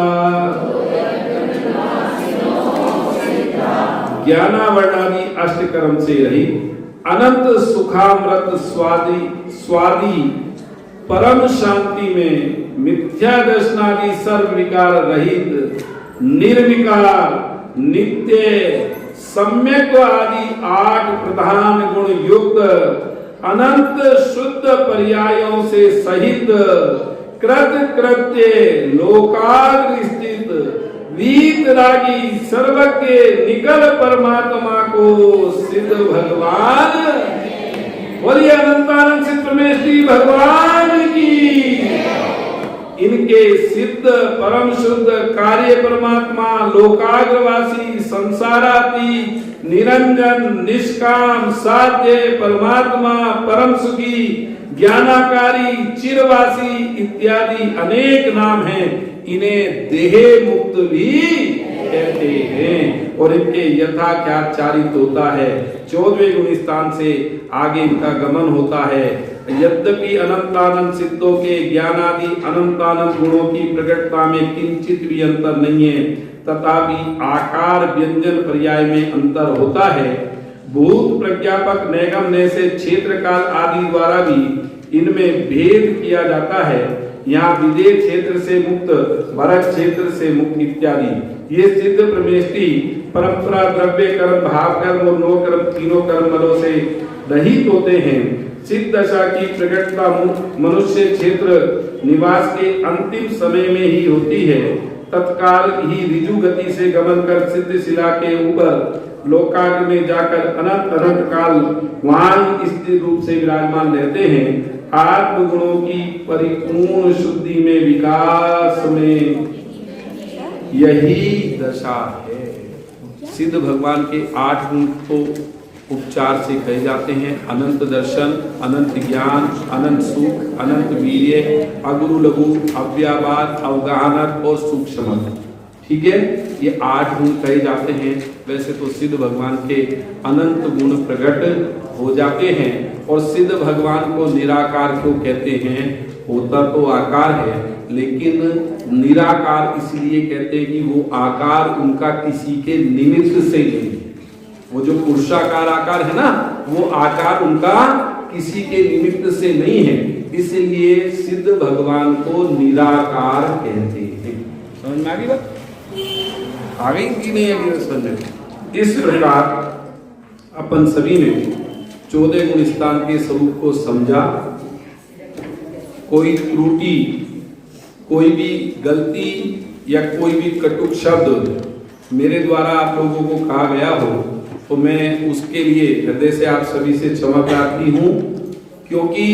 ज्ञानावर्णादि अष्टकर्म से रहित अनंत सुखामृत स्वादी परम शांति में मिथ्या दर्शनादि सर्व विकार रहित निर्विकार नित्य सम्यक आदि 8 प्रधान गुण युक्त अनंत शुद्ध पर्यायों से सहित कृत कृत्य लोकाग्र स्थित वीतरागी सर्वज्ञ निकल परमात्मा को सिद्ध भगवान बोलिए अनंतानंद सिद्ध परमेश्वरी भगवान की। इनके सिद्ध परम शुद्ध कार्य परमात्मा लोकाग्रवासी संसाराती निरंजन निष्काम साध्य परमात्मा परम सुखी ज्ञानाकारी चिरवासी इत्यादि अनेक नाम हैं। इन्हें देह मुक्त भी कहते हैं और इनके यथाख्याचारित होता है। 14वें गुण स्थान से आगे इनका गमन होता है। यद्यपि अनंतानंद सिद्धों के ज्ञानादि अनंतानंद गुणों की प्रकटता में किंचित भी अंतर नहीं है, तथापि आकार व्यंजन पर्याय में अंतर होता है। भूत प्रज्ञापक नैगम ने से क्षेत्र काल आदि द्वारा भी इनमें भेद किया जाता है। यहाँ विदेह क्षेत्र से मुक्त, भरत क्षेत्र से मुक्त इत्यादि ये सिद्ध परमेष्टि परंपरा द्रव्य कर्म भाव कर्म और नो कर्म तीनों कर्म बलों से रहित होते हैं। सिद्ध दशा की प्रकटता मनुष्य क्षेत्र निवास के अंतिम समय में ही होती है। तत्काल ही रिजु गति से गमन कर सिद्ध शिला के ऊपर लोकाग्र में जाकर अनंत अनंत काल वहां स्थिर रूप से विराजमान रहते हैं। आत्म गुणों की परिपूर्ण शुद्धि में विकास में यही दशा है। सिद्ध भगवान के 8 गुण तो उपचार से कहे जाते हैं। अनंत दर्शन, अनंत ज्ञान, अनंत सुख, अनंत वीर्य, अगुरु लघु, अव्यावाद, अवगाहनक और सूक्ष्म। ठीक है, ये 8 गुण कहे जाते हैं। वैसे तो सिद्ध भगवान के अनंत गुण प्रकट हो जाते हैं। और सिद्ध भगवान को निराकार क्यों कहते हैं? होता तो आकार है, लेकिन निराकार इसलिए कहते हैं कि वो आकार उनका किसी के निमित्त से नहीं है। वो जो पुरुषाकार आकार है ना, वो आकार उनका किसी के निमित्त से नहीं है, इसलिए सिद्ध भगवान को निराकार कहते हैं। समझ में आ गई बात? आ गई कि नहीं आ गई समझ? इस प्रकार अपन सभी ने 14 गुण स्थान के स्वरूप को समझा। कोई त्रुटि, कोई भी गलती या कोई भी कटुक शब्द मेरे द्वारा आप लोगों को कहा गया हो तो मैं उसके लिए हृदय से आप सभी से क्षमा प्रार्थी हूँ, क्योंकि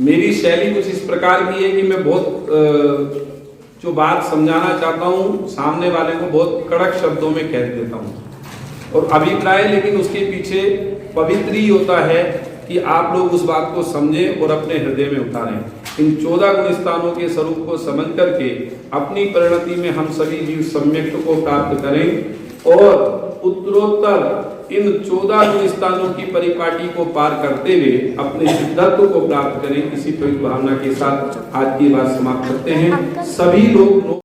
मेरी शैली कुछ इस प्रकार की है कि मैं बहुत जो बात समझाना चाहता हूँ सामने वाले को बहुत कड़क शब्दों में कह देता हूँ। और अभिप्राय, लेकिन उसके पीछे पवित्र ही होता है कि आप लोग उस बात को समझें और अपने हृदय में उतारें। इन 14 गुण स्थानों के स्वरूप को समझ करके अपनी परिणति में हम सभी जीव सम्यक को प्राप्त करें और उत्तरोत्तर इन 14 गुण स्थानों की परिपाटी को पार करते हुए अपने सिद्धत्व को प्राप्त करें। इसी पवित्र भावना के साथ आज की बात समाप्त करते हैं। सभी लोग